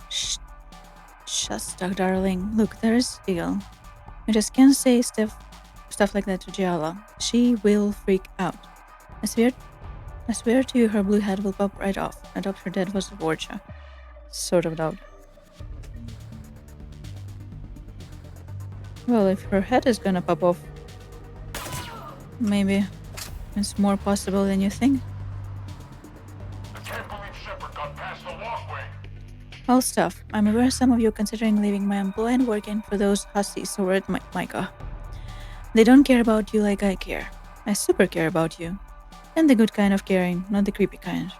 Shh. Shasta, darling. Look, there's Eagle. I just can't say stuff like that to Giala. She will freak out. I swear to you, her blue head will pop right off. I doubt her dad was a Vorcha. Sort of doubt. Well, if her head is gonna pop off, maybe it's more possible than you think. I can't believe Shepard got past the walkway. Well, stuff. I'm aware some of you are considering leaving my employ and working for those hussies over at Micah. They don't care about you like I care. I super care about you. And the good kind of caring, not the creepy kind.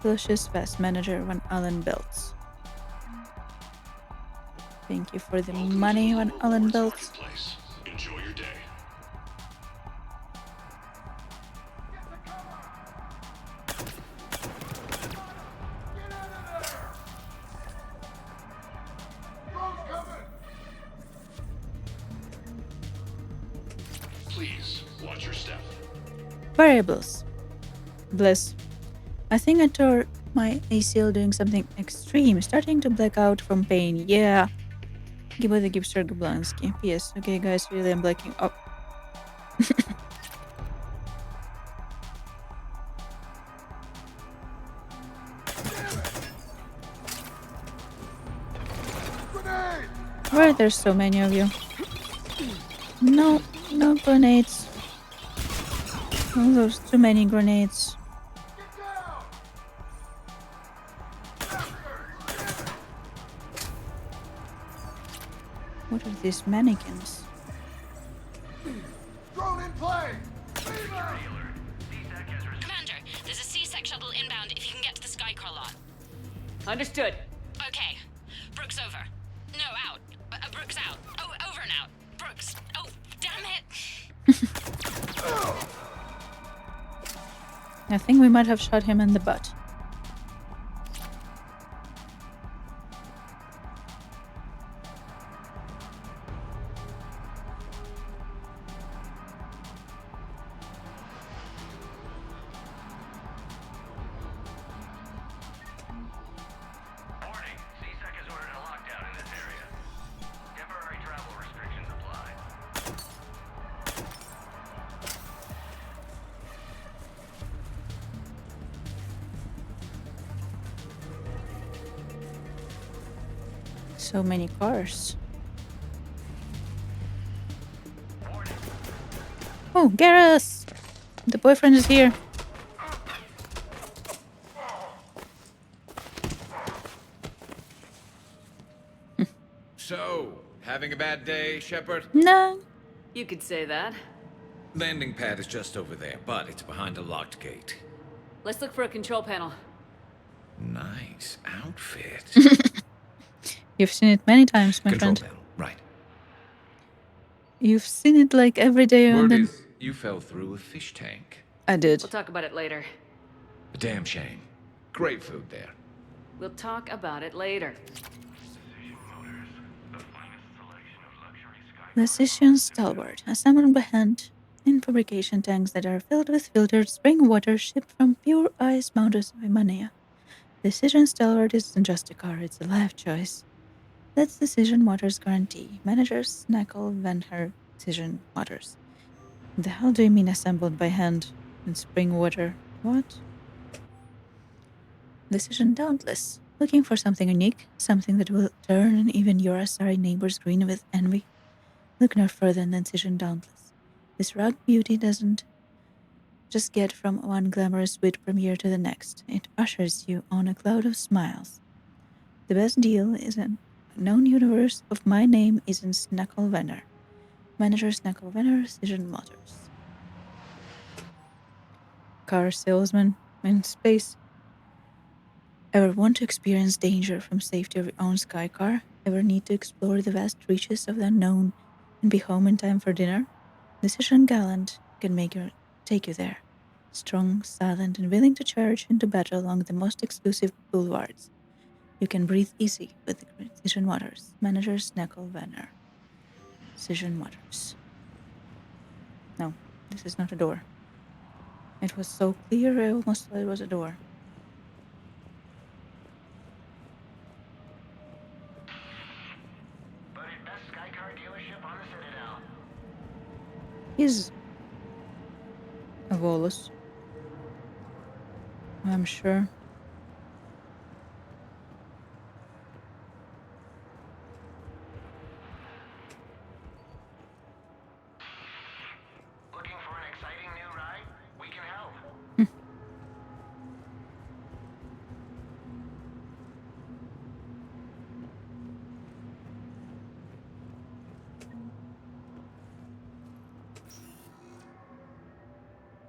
Delicious Fast Manager Van Allen Belts. Thank you for the money, Van Allen Belts. Enjoy your day. Please watch your step. Variables. Bliss. I think I tore my ACL doing something extreme, starting to black out from pain. Yeah. Give the Gipster Gablansky. P.S. Okay, guys, really, I'm blacking up. Why are there so many of you? No, no grenades. Oh, there's too many grenades. What are these mannequins? Drone in play! Commander, there's a C-Sec shuttle inbound if you can get to the Skycar lot. Understood. Okay. Brooks over. No, out. Brooks out. Oh, over and out. Brooks. Oh, damn it. I think we might have shot him in the butt. So many cars. Oh, Garrus! The boyfriend is here. So, having a bad day, Shepard? No. You could say that. Landing pad is just over there, but it's behind a locked gate. Let's look for a control panel. Nice outfit. You've seen it many times, my Control friend. panel, right. You've seen it like every day on Word the... is you fell through a fish tank. I did. We'll talk about it later. A damn shame. Great food there. We'll talk about it later. The Scission Stalwart, assembled by hand in fabrication tanks that are filled with filtered spring water shipped from pure ice mountains of Himalaya. The Scission Stalwart isn't just a car, it's a life choice. That's the Scission Motors guarantee. Manager Snackle Venher Scission Motors. The hell do you mean assembled by hand in spring water? What? The Scission Dauntless. Looking for something unique? Something that will turn even your Asari neighbors green with envy? Look no further than Scission Dauntless. This rugged beauty doesn't just get from one glamorous wit premiere to the next. It ushers you on a cloud of smiles. The best deal is an known universe of my name isn't Snackle Venner. Manager Snackle Venner, Scission Motors. Car salesman in space. Ever want to experience danger from safety of your own sky car? Ever need to explore the vast reaches of the unknown and be home in time for dinner? The Scission Gallant can take you there. Strong, silent, and willing to charge into battle along the most exclusive boulevards. You can breathe easy with the Scission Motors. Manager Snackle Venner. Scission Motors. No, this is not a door. It was so clear I almost thought it was a door. He's a Volus. I'm sure. Looking for an exciting new ride? We can help.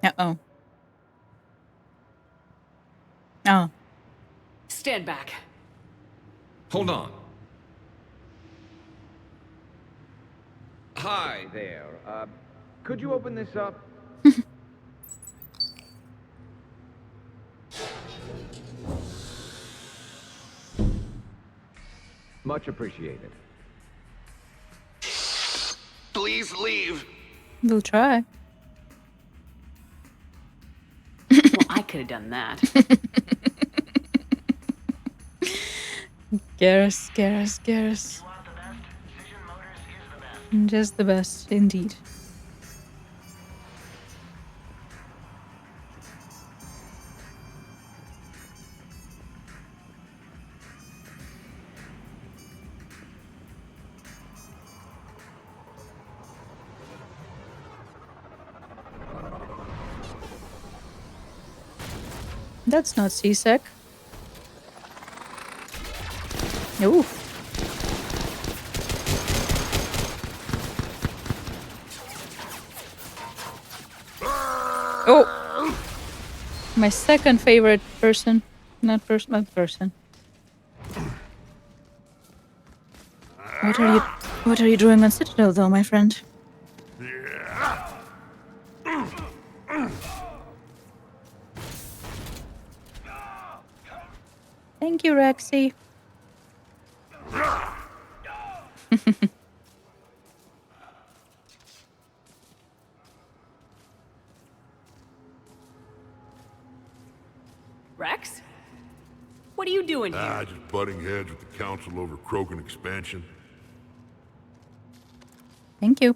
Uh-oh. Oh. Stand back. Hold on. Hi there. Could you open this up? Much appreciated. Please leave. We'll try. Well, I could have done that. Garrus. Just the best, indeed. That's not C-sec. Ooh. Oh! My second favorite person. Not person, but person. What are you doing on Citadel though, my friend? Thank you, Rexy. Rex? What are you doing here? Just butting heads with the council over Krogan expansion. Thank you.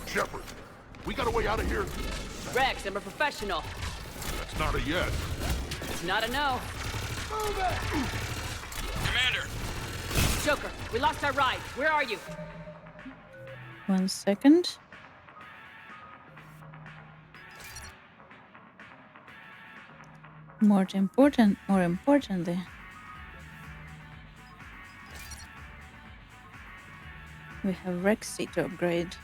Shepard, we got a way out of here? Rex, I'm a professional. That's not a yes. It's not a no. Commander! Joker, we lost our ride. Where are you? 1 second. More importantly, we have Rexy to upgrade.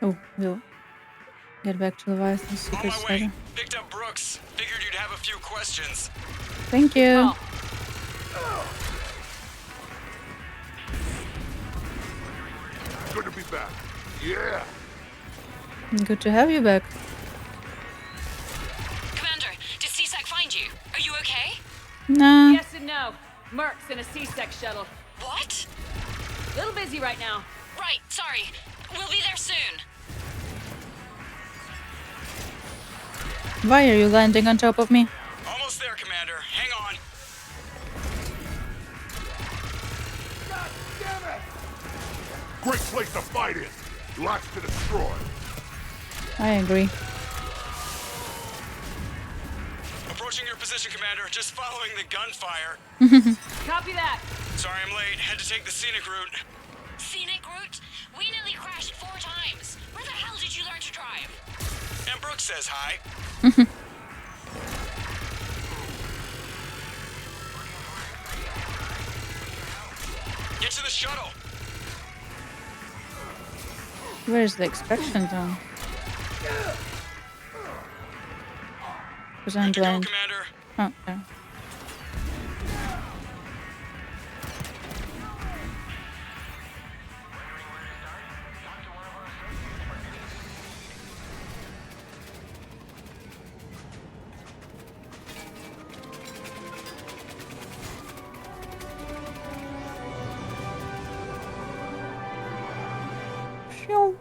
Oh, we'll get back to Leviathan's secret center. Picked up Brooks. Figured you'd have a few questions. Thank you. Good to be back. Yeah. Good to have you back. Commander, did C-Sec find you? Are you okay? Nah. Yes and no. Merc's in a C-Sec shuttle. What? Little busy right now. Right, sorry. We'll be there soon. Why are you landing on top of me? Almost there, Commander. Hang on. God damn it! Great place to fight in. Lots to destroy. I agree. Approaching your position, Commander. Just following the gunfire. Copy that. Sorry I'm late. Had to take the scenic route. Scenic route? We nearly crashed 4 times. Where the hell did you learn to drive? And Brooks says hi. Get to the shuttle. Where's the extraction zone? Because I'm blind. Oh, there. Phew.